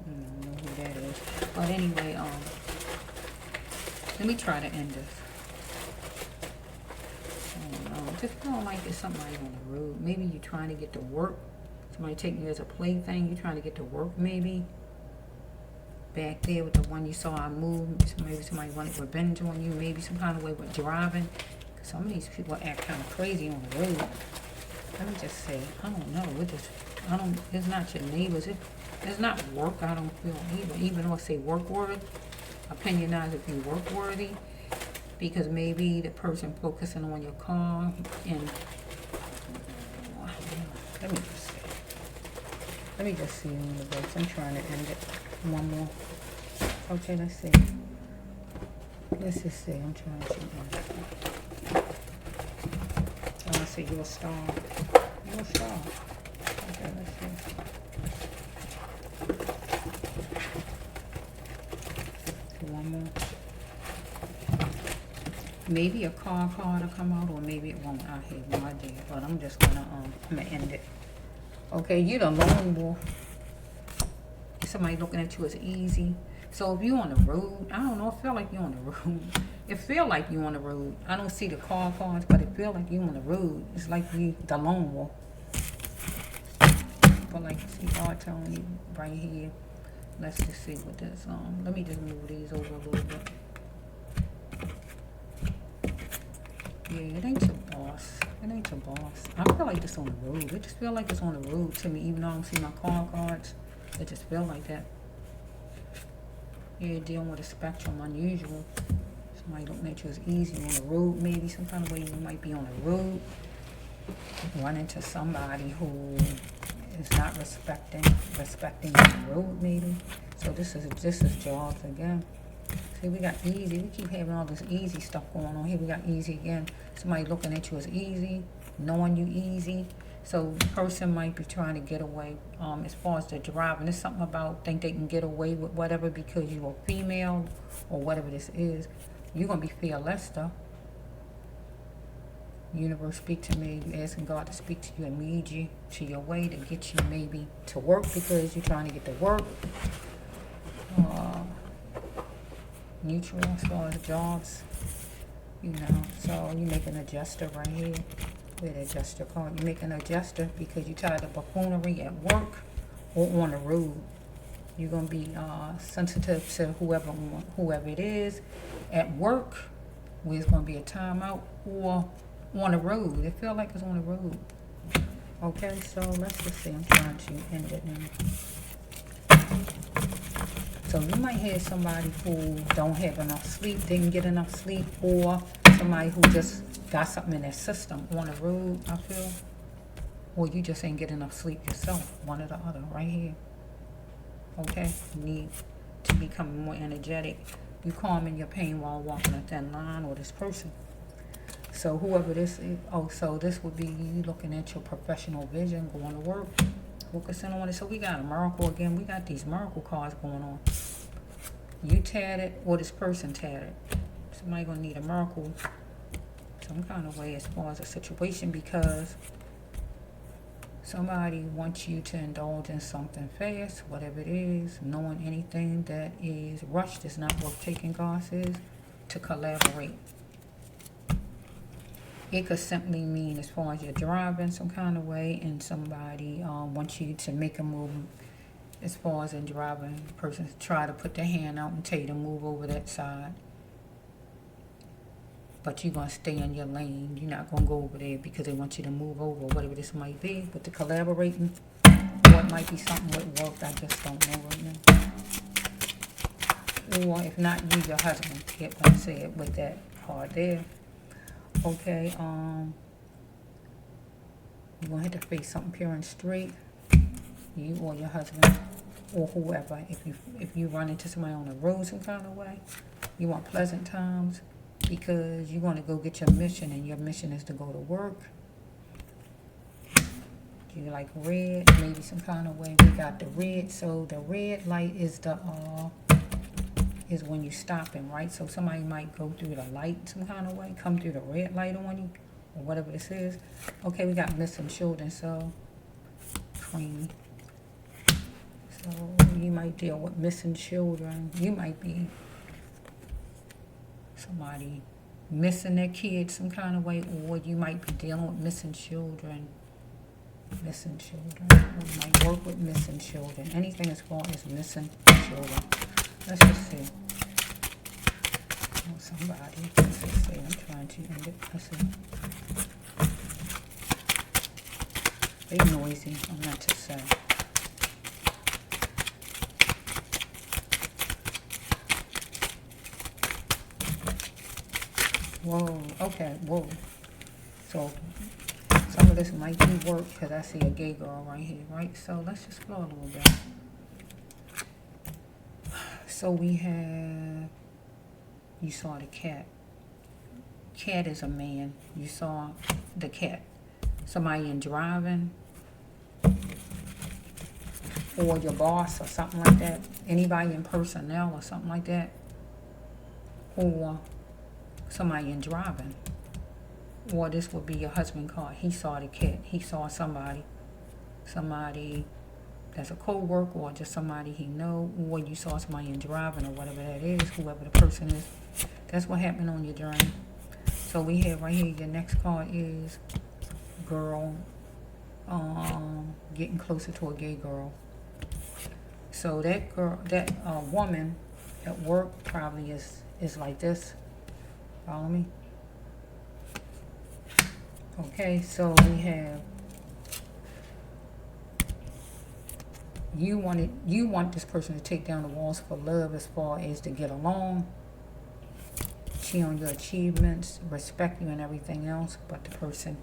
I don't know who that is. But anyway, Let me try to end this. I don't know. Just feeling like there's somebody on the road. Maybe you're trying to get to work. Somebody taking you as a plaything. You're trying to get to work, maybe. Back there with the one you saw I moved. Maybe somebody wanted revenge on you. Maybe some kind of way with driving. Some of these people act kind of crazy on the road. Let me just say, I don't know. It's not your neighbors. It's not work. I don't feel even though I say work worthy. Opinionize if you work worthy. Because maybe the person focusing on your car and let me just see universe. I'm trying to end it. One more. Okay, let's see. Let's just see. I'm trying to end it. I want to say you're a star. You're a star. Okay, let's see. One more. Maybe a car card will come out, or maybe it won't. I have no idea, but I'm just gonna end it. Okay, you the lone wolf. Somebody looking at you as easy. So if you're on the road, I don't know. I feel like you're on the road. It feel like you're on the road. I don't see the car cards, but it feel like you're on the road. It's like you the lone wolf. But like, see, God telling you right here. Let's just see what this. Let me just move these over a little bit. Yeah, it ain't your boss. It ain't your boss. I feel like it's on the road. It just feel like it's on the road to me, even though I don't see my car cards. It just feel like that. Yeah, dealing with a spectrum, unusual. Somebody looking at you as easy on the road, maybe some kind of way you might be on the road. Run into somebody who is not respecting the road, maybe. So this is jobs again. See, we got easy. We keep having all this easy stuff going on here. We got easy again. Somebody looking at you as easy, knowing you easy. So the person might be trying to get away. As far as the driving, there's something about think they can get away with whatever because you're a female or whatever this is. You're gonna be fearless though. Universe, speak to me. You're asking God to speak to you and lead you to your way to get you maybe to work because you're trying to get to work. Neutral as far as jobs, you know. So you make an adjuster right here. Where the adjuster card? You make an adjuster because you're tired of buffoonery at work or on the road. You're gonna be sensitive to whoever it is at work, where it's gonna be a timeout, or on the road. It feels like it's on the road. Okay, so let's just see. I'm trying to end it now. So you might have somebody who don't have enough sleep, didn't get enough sleep, or somebody who just got something in their system on the road, I feel. Or you just ain't get enough sleep yourself, one or the other, right here. Okay, you need to become more energetic. You calming your pain while walking a thin line, or this person. So whoever this is, so this would be you looking at your professional vision, going to work, focusing on it. So we got a miracle again. We got these miracle cards going on. You tatted, or this person tatted. Somebody gonna need a miracle some kind of way as far as a situation, because somebody wants you to indulge in something fast, whatever it is. Knowing anything that is rushed is not worth taking, God says, to collaborate. It could simply mean as far as you're driving some kind of way and somebody wants you to make a move as far as in driving. The person try to put their hand out and tell you to move over that side. But you're going to stay in your lane. You're not going to go over there because they want you to move over, whatever this might be. But the collaborating, what might be something with work, I just don't know right now. Or if not you, your husband. Get what I said with that card there. Okay, you're going to have to face something pure and straight. You or your husband or whoever. If you run into somebody on the road some kind of way, you want pleasant times because you want to go get your mission, and your mission is to go to work. You like red, maybe some kind of way. We got the red. So the red light is is when you stopping, right? So somebody might go through the light some kind of way, come through the red light on you, or whatever this is. Okay, we got missing children, so cream. So you might deal with missing children. You might be somebody missing their kids some kind of way, or you might be dealing with missing children. Missing children. Or you might work with missing children. Anything as far as missing children. Let's just see. Oh, somebody. Let's just see. I'm trying to end it. Let's see. They noisy. I'm not to say. Whoa. Okay. Whoa. So some of this might be work because I see a gay girl right here, right? So let's just flow a little bit. So we have, you saw the cat. Cat is a man. You saw the cat. Somebody in driving, or your boss or something like that. Anybody in personnel or something like that. Or somebody in driving. Or this would be your husband car. He saw the cat. He saw somebody that's a co-worker, or just somebody he know, or you saw somebody in driving, or whatever that is, whoever the person is. That's what happened on your journey. So we have right here, your next card is girl, getting closer to a gay girl. So that girl, that woman at work probably is like this. Follow me? Okay, so we have, you want this person to take down the walls for love, as far as to get along, cheer on your achievements, respect you and everything else, but the person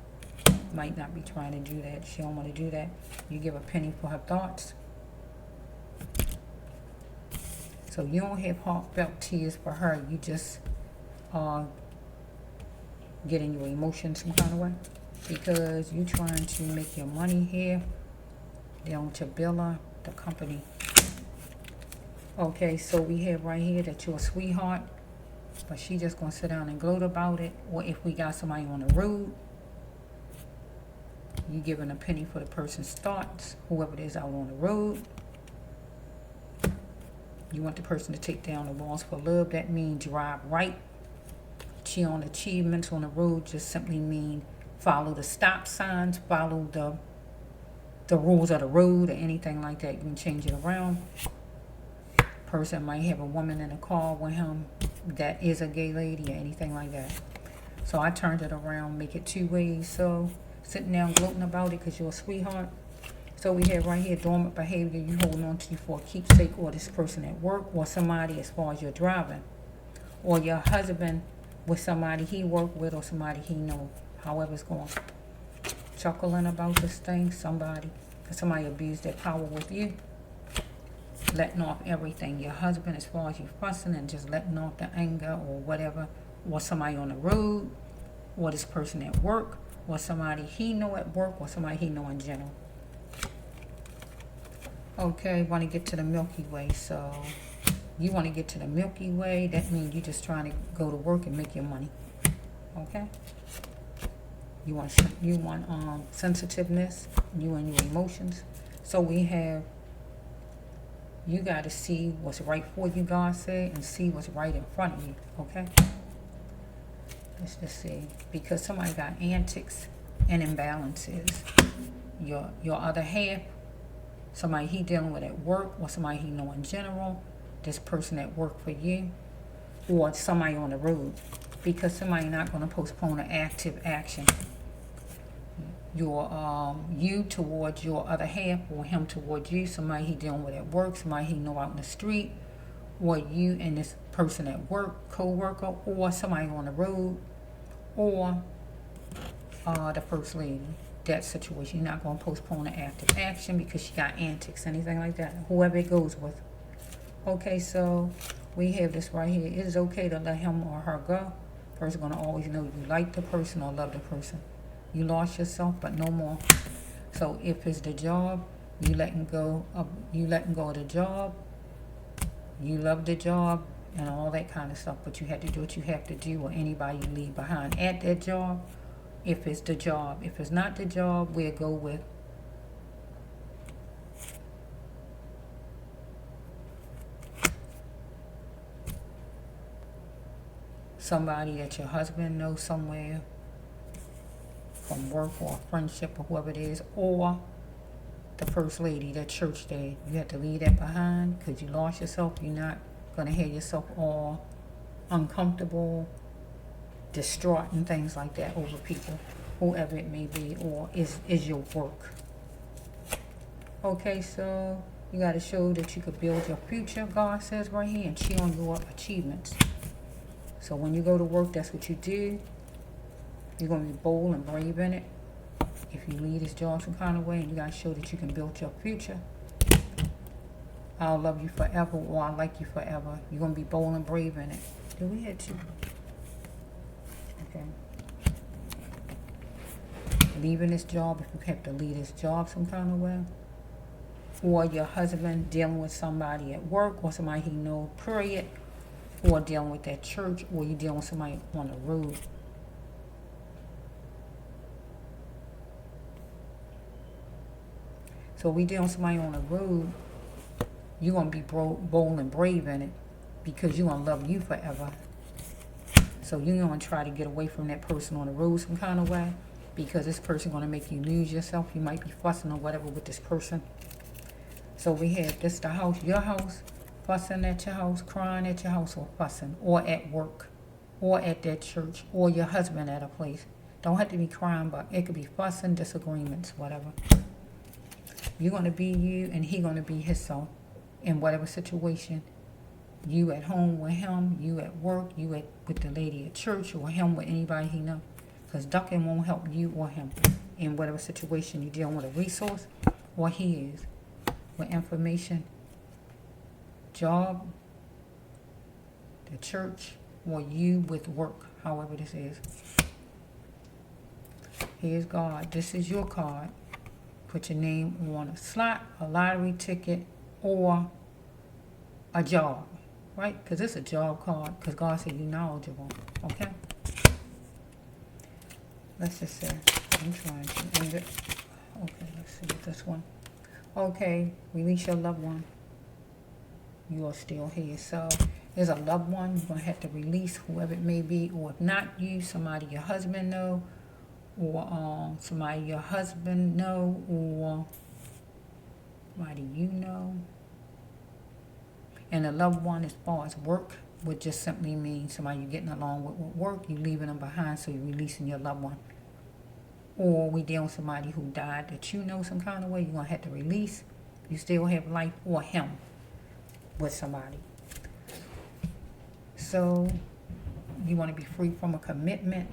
might not be trying to do that. She don't want to do that. You give a penny for her thoughts. So you don't have heartfelt tears for her. You just are getting your emotions some kind of way, because you're trying to make your money here. They want to bill her, the company. Okay, so we have right here that you're a sweetheart, but she just gonna sit down and gloat about it. Or if we got somebody on the road, you giving a penny for the person's thoughts, whoever it is out on the road. You want the person to take down the walls for love. That means drive right. Cheer on achievements on the road just simply mean follow the stop signs, follow the rules of the road, or anything like that. You can change it around. Person might have a woman in a car with him that is a gay lady, or anything like that. So I turned it around, make it two ways. So sitting down gloating about it because you're a sweetheart. So we have right here dormant behavior you holding on to for a keepsake, or this person at work, or somebody as far as you're driving, or your husband with somebody he worked with, or somebody he know. However it's going. Chuckling about this thing, somebody abused their power with you, letting off everything. Your husband, as far as you fussing and just letting off the anger or whatever, or somebody on the road, or this person at work, or somebody he know at work, or somebody he know in general. Okay, want to get to the Milky Way. So you want to get to the Milky Way. That means you're just trying to go to work and make your money. Okay. You want sensitiveness, you and your emotions. So we have, you got to see what's right for you, God said, and see what's right in front of you. Okay. Let's just see, because somebody got antics and imbalances. Your other half, somebody he dealing with at work, or somebody he know in general, this person at work for you, or somebody on the road, because somebody not going to postpone an active action. You towards your other half, or him towards you, somebody he dealing with at work, somebody he know out in the street, or you and this person at work, co-worker, or somebody on the road, or the first lady. That situation, you're not going to postpone an active action because she got antics, anything like that, whoever it goes with. Okay, so we have this right here. It is okay to let him or her go. Person going to always know you like the person or love the person. You lost yourself, but no more. So if it's the job, you letting go of the job. You love the job and all that kind of stuff, but you had to do what you have to do, or anybody you leave behind at that job. If it's the job. If it's not the job, we'll go with somebody that your husband knows somewhere from work or friendship or whoever it is, or the first lady, that church day, you have to leave that behind because you lost yourself. You're not going to hear yourself all uncomfortable, distraught, and things like that over people, whoever it may be, or is your work. Okay, so you got to show that you could build your future, God says right here, and cheer on your achievements. So when you go to work, that's what you do. You're going to be bold and brave in it. If you leave this job some kind of way, and you got to show that you can build your future. I'll love you forever, or I like you forever. You're going to be bold and brave in it. Do we have two? Okay. Leaving this job, if you have to leave this job some kind of way. Or your husband dealing with somebody at work, or somebody he knows, period. Or dealing with that church, or you dealing with somebody on the road. So we dealing with somebody on the road, you're going to be bold and brave in it because you're going to love you forever. So you're going to try to get away from that person on the road some kind of way because this person going to make you lose yourself. You might be fussing or whatever with this person. So we have this the house, your house, fussing at your house, crying at your house, or fussing, or at work, or at that church, or your husband at a place. Don't have to be crying, but it could be fussing, disagreements, whatever. You're going to be you, and he going to be himself in whatever situation. You at home with him, you at work, you with the lady at church, or him with anybody he knows. Because ducking won't help you or him in whatever situation you're dealing with a resource, or he is. With information, job, the church, or you with work, however this is. Here's God. This is your card. Put your name on a slot, a lottery ticket, or a job, right? Because it's a job card, because God said you're knowledgeable, okay? Let's just say, I'm trying to end it. Okay, let's see this one. Okay, release your loved one. You are still here. So there's a loved one you're going to have to release, whoever it may be, or if not you, somebody your husband know, or somebody your husband know, or somebody you know. And a loved one, as far as work, would just simply mean somebody you're getting along with work, you leaving them behind, so you're releasing your loved one. Or we deal with somebody who died that you know some kind of way, you're going to have to release. You still have life, or him with somebody. So you want to be free from a commitment,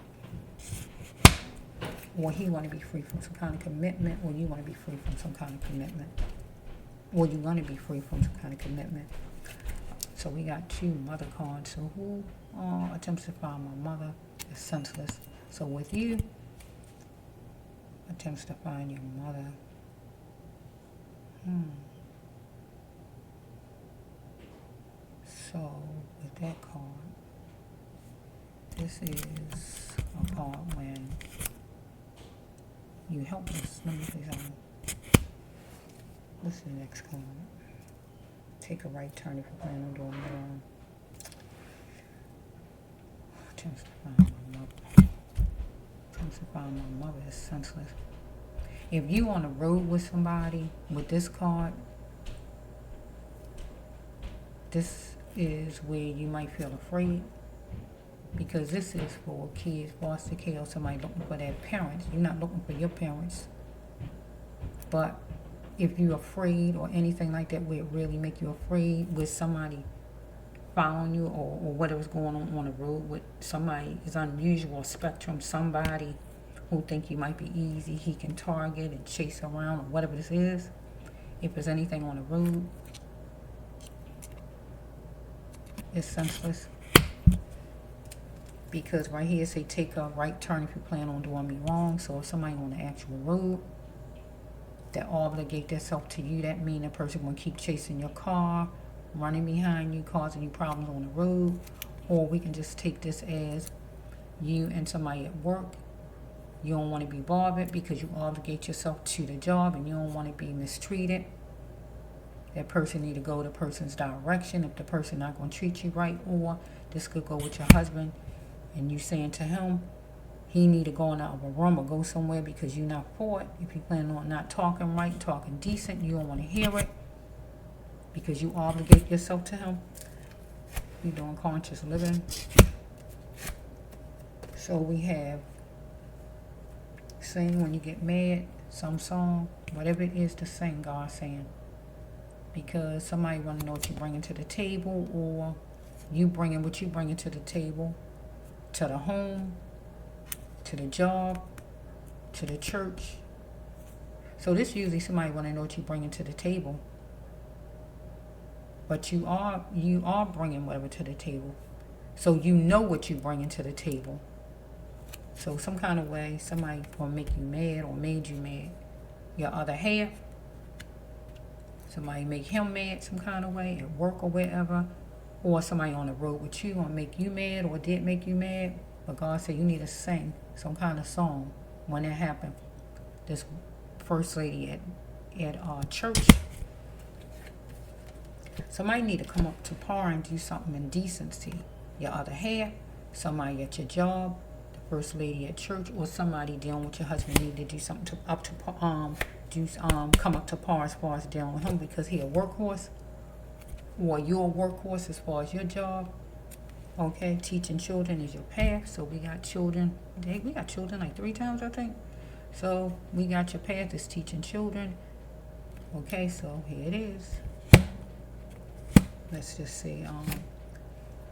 or he want to be free from some kind of commitment, or you want to be free from some kind of commitment, or you want to be free from some kind of commitment. So we got two mother cards. So who attempts to find my mother is senseless. So with you, attempts to find your mother. So with that card, this is a card when you help us. Let me see something. What's the next card? Take a right turn if you plan on doing it wrong. Attempts to find my mother. Attempts to find my mother is senseless. If you on the road with somebody with this card, this is where you might feel afraid, because this is for kids, foster care, or somebody looking for their parents. You're not looking for your parents. But if you're afraid or anything like that, where it really make you afraid with somebody following you, or whatever's going on the road with somebody is unusual spectrum, somebody who think you might be easy, he can target and chase around, or whatever this is. If there's anything on the road, it's senseless. Because right here say take a right turn if you plan on doing me wrong. So if somebody on the actual road that obligate themselves to you, that mean the person will keep chasing your car, running behind you, causing you problems on the road. Or we can just take this as you and somebody at work. You don't want to be bothered because you obligate yourself to the job, and you don't want to be mistreated. That person need to go the person's direction if the person not going to treat you right. Or this could go with your husband. and you saying to him, he need to go in the other room or go somewhere because you're not for it. If you plan on not talking right, talking decent, you don't want to hear it because you obligate yourself to him. You're doing conscious living. So we have sing when you get mad, some song, whatever it is to sing, God's saying. Because somebody want to know what you're bringing to the table, or you bringing what you bringing to the table, to the home, to the job, to the church. So this usually somebody want to know what you bringing to the table. But you are bringing whatever to the table. So you know what you're bringing to the table. So some kind of way, somebody will make you mad or made you mad. Your other half, somebody make him mad some kind of way at work or wherever. Or somebody on the road with you gonna make you mad or did make you mad. But God said you need to sing some kind of song when it happened. This first lady at church, somebody need to come up to par and do something in decency. Your other half, somebody at your job, the first lady at church, or somebody dealing with your husband need to do something to come up to par as far as dealing with him because he a workhorse, or you're a workhorse as far as your job. Okay, teaching children is your path. So we got children. We got children like 3 times, I think. So we got your path is teaching children. Okay, so here it is. Let's just see.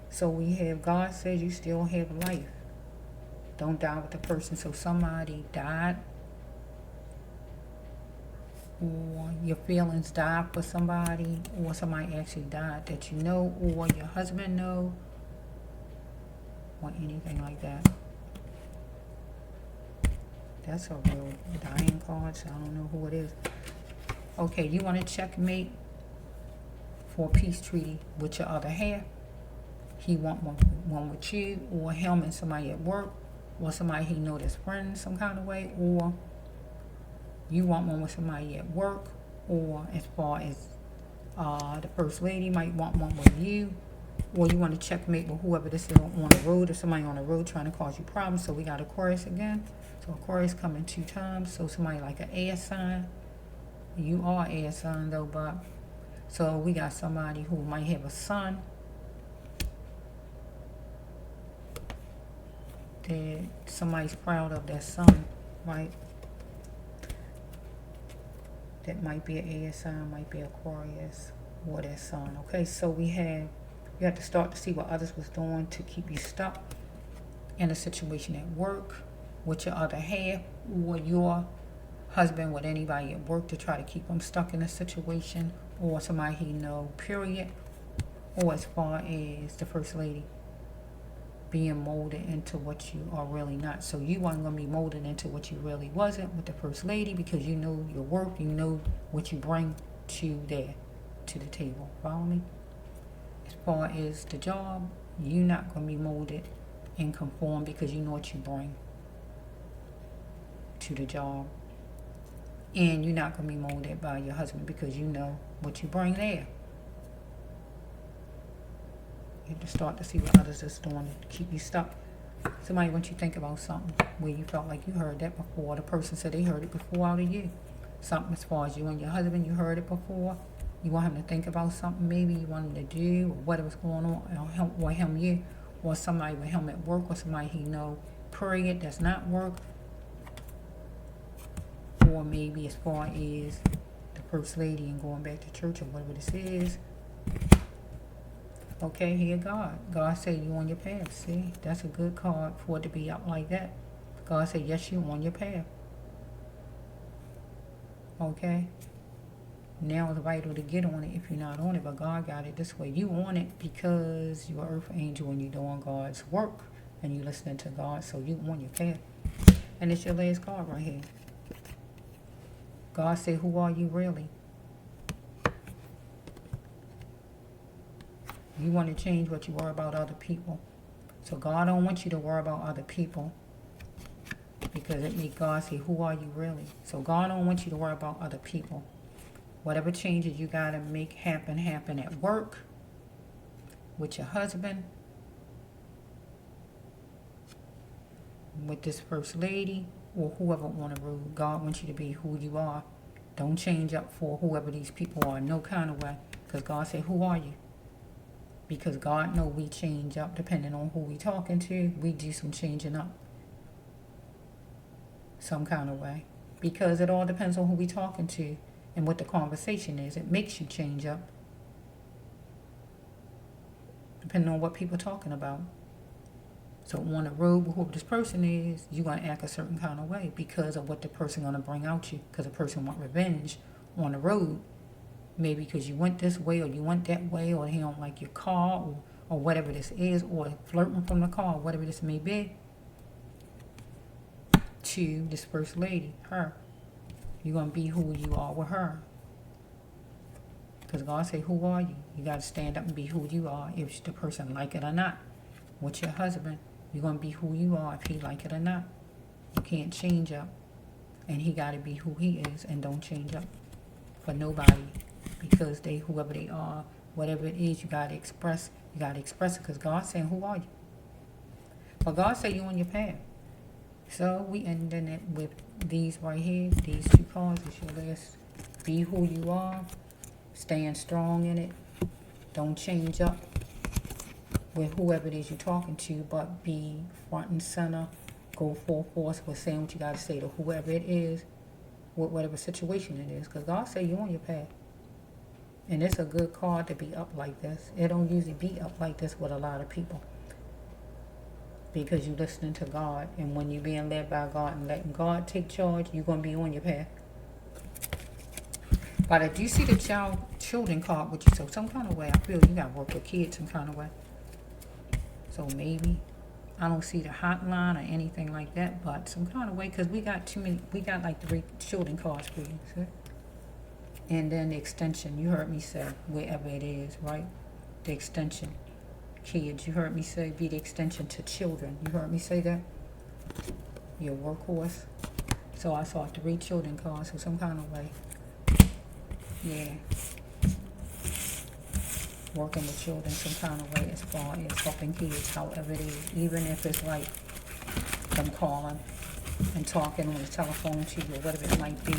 So we have God says you still have life. Don't die with the person. So somebody died, or your feelings died for somebody, or somebody actually died that you know, or your husband know, or anything like that. That's a real dying card, so I don't know who it is. Okay, you want to checkmate for a peace treaty with your other half. He want one with you, or him and somebody at work, or somebody he know that's friends some kind of way, or you want one with somebody at work, or as far as the first lady might want one with you, or you want to checkmate with whoever this is on the road, or somebody on the road trying to cause you problems. So we got Aquarius again. So Aquarius coming 2 times. So somebody like an air sign. You are air sign though, but so we got somebody who might have a son that somebody's proud of their son, right? That might be an air sign, might be Aquarius, or their son. Okay, so you have to start to see what others was doing to keep you stuck in a situation at work with your other half, or your husband with anybody at work to try to keep them stuck in a situation, or somebody he know, period. Or as far as the first lady being molded into what you are really not. So you weren't going to be molded into what you really wasn't with the first lady, because you know your work, you know what you bring to the table. Follow me? As far as the job, you're not going to be molded and conform because you know what you bring to the job. And you're not going to be molded by your husband because you know what you bring there. You have to start to see what others is doing to keep you stuck. Somebody wants you to think about something where you felt like you heard that before. The person said they heard it before out of you. Something as far as you and your husband, you heard it before. You want him to think about something maybe you want him to do, or whatever's going on, or him, you, or somebody with him at work, or somebody he know, period, that's not work. Or maybe as far as the first lady and going back to church or whatever this is. Okay, here God. God said you on your path. See, that's a good card for it to be up like that. God said, yes, you on your path. Okay. Now it's vital to get on it if you're not on it, but God got it this way. You on it because you're an earth angel and you're doing God's work and you're listening to God, so you on your path. And it's your last card right here. God said, who are you really? You want to change what you worry about other people. So God don't want you to worry about other people, because it makes God say, who are you really? So God don't want you to worry about other people. Whatever changes you got to make happen at work, with your husband, with this first lady or whoever on the road. God wants you to be who you are. Don't change up for whoever these people are, no kind of way. Because God said, who are you? Because God know we change up depending on who we talking to. We do some changing up some kind of way. Because it all depends on who we talking to and what the conversation is. It makes you change up depending on what people are talking about. So on the road with whoever this person is, you're going to act a certain kind of way because of what the person going to bring out you. Because the person want revenge on the road. Maybe because you went this way or you went that way, or he don't like your car, or whatever this is, or flirting from the car, whatever this may be. To this first lady, her. You're going to be who you are with her. Because God say, who are you? You got to stand up and be who you are, if the person like it or not. With your husband, you're going to be who you are if he like it or not. You can't change up. And he got to be who he is, and don't change up for nobody. Because they, whoever they are, whatever it is, you got to express. You got to express it, because God's saying, who are you? But God say you on your path. So we ending it with these right here. These two cards. It's your last. Be who you are. Stand strong in it. Don't change up with whoever it is you're talking to, but be front and center. Go full force with saying what you got to say to whoever it is, with whatever situation it is. Because God say you on your path. And it's a good card to be up like this. It don't usually be up like this with a lot of people. Because you're listening to God. And when you're being led by God and letting God take charge, you're going to be on your path. But I do see the children card with you. So some kind of way, I feel you got to work with kids some kind of way. So maybe. I don't see the hotline or anything like that. But some kind of way. Because we got too many. We got like 3 children cards for you. See? And then the extension, you heard me say, wherever it is, right? The extension. Kids, you heard me say, be the extension to children. You heard me say that? Your workhorse. So I saw 3 children cards, so some kind of way. Yeah. Working with children some kind of way as far as helping kids, however it is. Even if it's like them calling and talking on the telephone to you, or whatever it might be,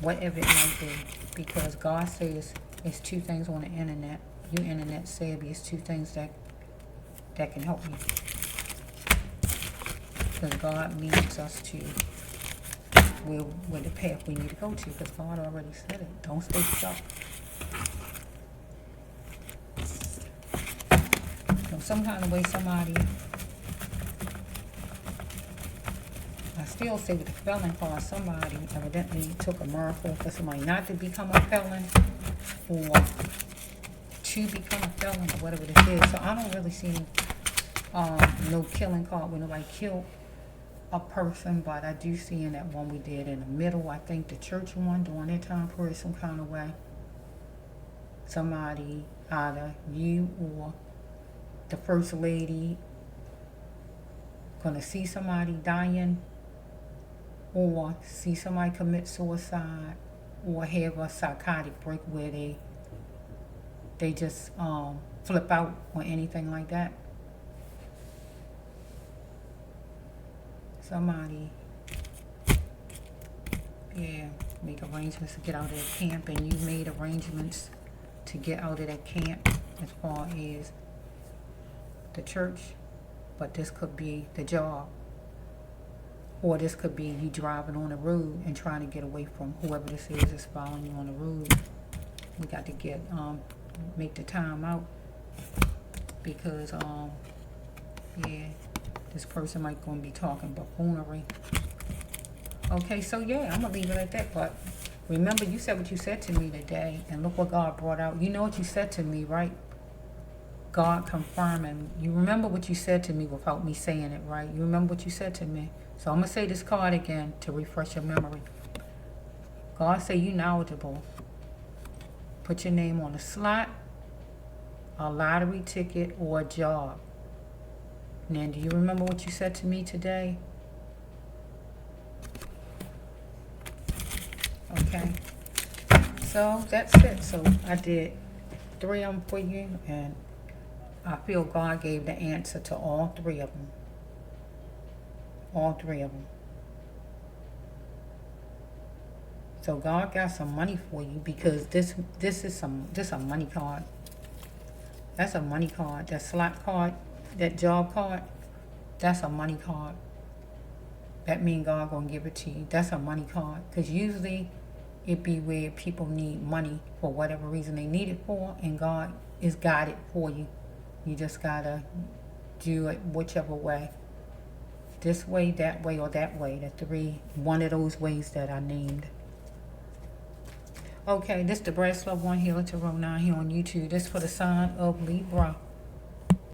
whatever it might be, because God says it's 2 things on the internet. You internet savvy, it's 2 things that can help you. Because God leads us to where the path we need to go to, because God already said it. Don't stay stuck. So some kind of way somebody, I still say with the felon card, somebody evidently took a miracle for somebody not to become a felon, or to become a felon, or whatever this is. So I don't really see no killing card where nobody killed a person, but I do see in that one we did in the middle, I think the church one during that time period, some kind of way, somebody, either you or the first lady, gonna see somebody dying, or see somebody commit suicide, or have a psychotic break where they just flip out or anything like that. Somebody, yeah, make arrangements to get out of that camp, and you made arrangements to get out of that camp as far as the church, but this could be the job, or this could be you driving on the road and trying to get away from whoever this is that's following you on the road. We got to get make the time out, because yeah, this person might gonna be talking buffoonery. Okay, so yeah, I'm gonna leave it at that. But remember, you said what you said to me today, and look what God brought out. You know what you said to me, right? God confirming. You remember what you said to me without me saying it, right? You remember what you said to me. So I'm gonna say this card again to refresh your memory. God say you knowledgeable. Put your name on a slot, a lottery ticket, or a job. Now, do you remember what you said to me today? Okay. So that's it. So I did 3 of them for you, and I feel God gave the answer to all 3 of them. All three of them. So God got some money for you, because this is a money card. That's a money card. That slot card, that job card, that's a money card. That means God gonna give it to you. That's a money card. Because usually it be where people need money for whatever reason they need it for, and God is guided for you. You just gotta do it whichever way. This way, that way, or that way. The three, one of those ways that I named. Okay, this is the Brass Love One Healer Tarot 9 here on YouTube. This for the sign of Libra.